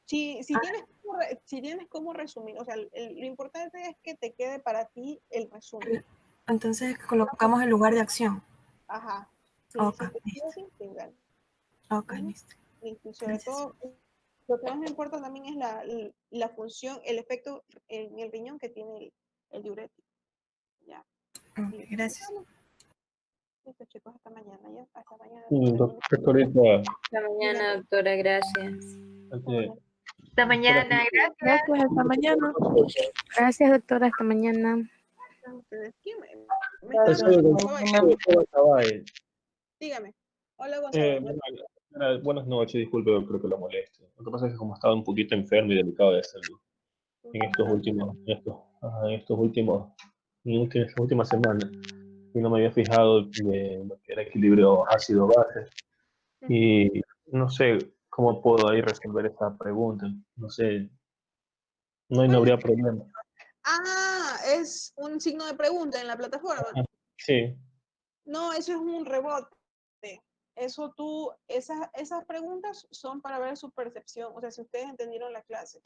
Si tienes cómo resumir, o sea, lo importante es que te quede para ti el resumen. Entonces colocamos el lugar de acción. Ajá. Sí, Ok, listo. Listo. Y sobre todo, lo que más me importa también es la función, el efecto en el riñón que tiene el diurético. Ya. Okay, gracias. Listo, chicos, hasta mañana, ¿ya? Hasta mañana. Doctorita. Hasta mañana, doctora, gracias. Hasta mañana, gracias. Gracias, hasta mañana. Gracias, doctora, hasta mañana. Ustedes, ¿quién me Dígame. Hola, Gonzalo. Buenas noches, disculpe doctor que lo moleste. Lo que pasa es que como estaba un poquito enfermo y delicado de salud en estas últimas semanas, y no me había fijado de lo que era equilibrio ácido-base, y no sé cómo puedo ahí resolver esa pregunta. No sé, no habría problema. Es un signo de pregunta en la plataforma. Sí. No, eso es un rebote. Esas preguntas son para ver su percepción, o sea, si ustedes entendieron la clase.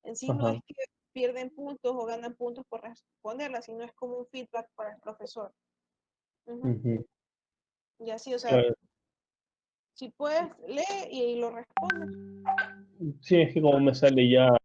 En sí no es que pierden puntos o ganan puntos por responderla, sino es como un feedback para el profesor. Ujú. Ujú. Y así, o sea, Claro. si puedes, lee y lo respondes. Sí, es que como me sale ya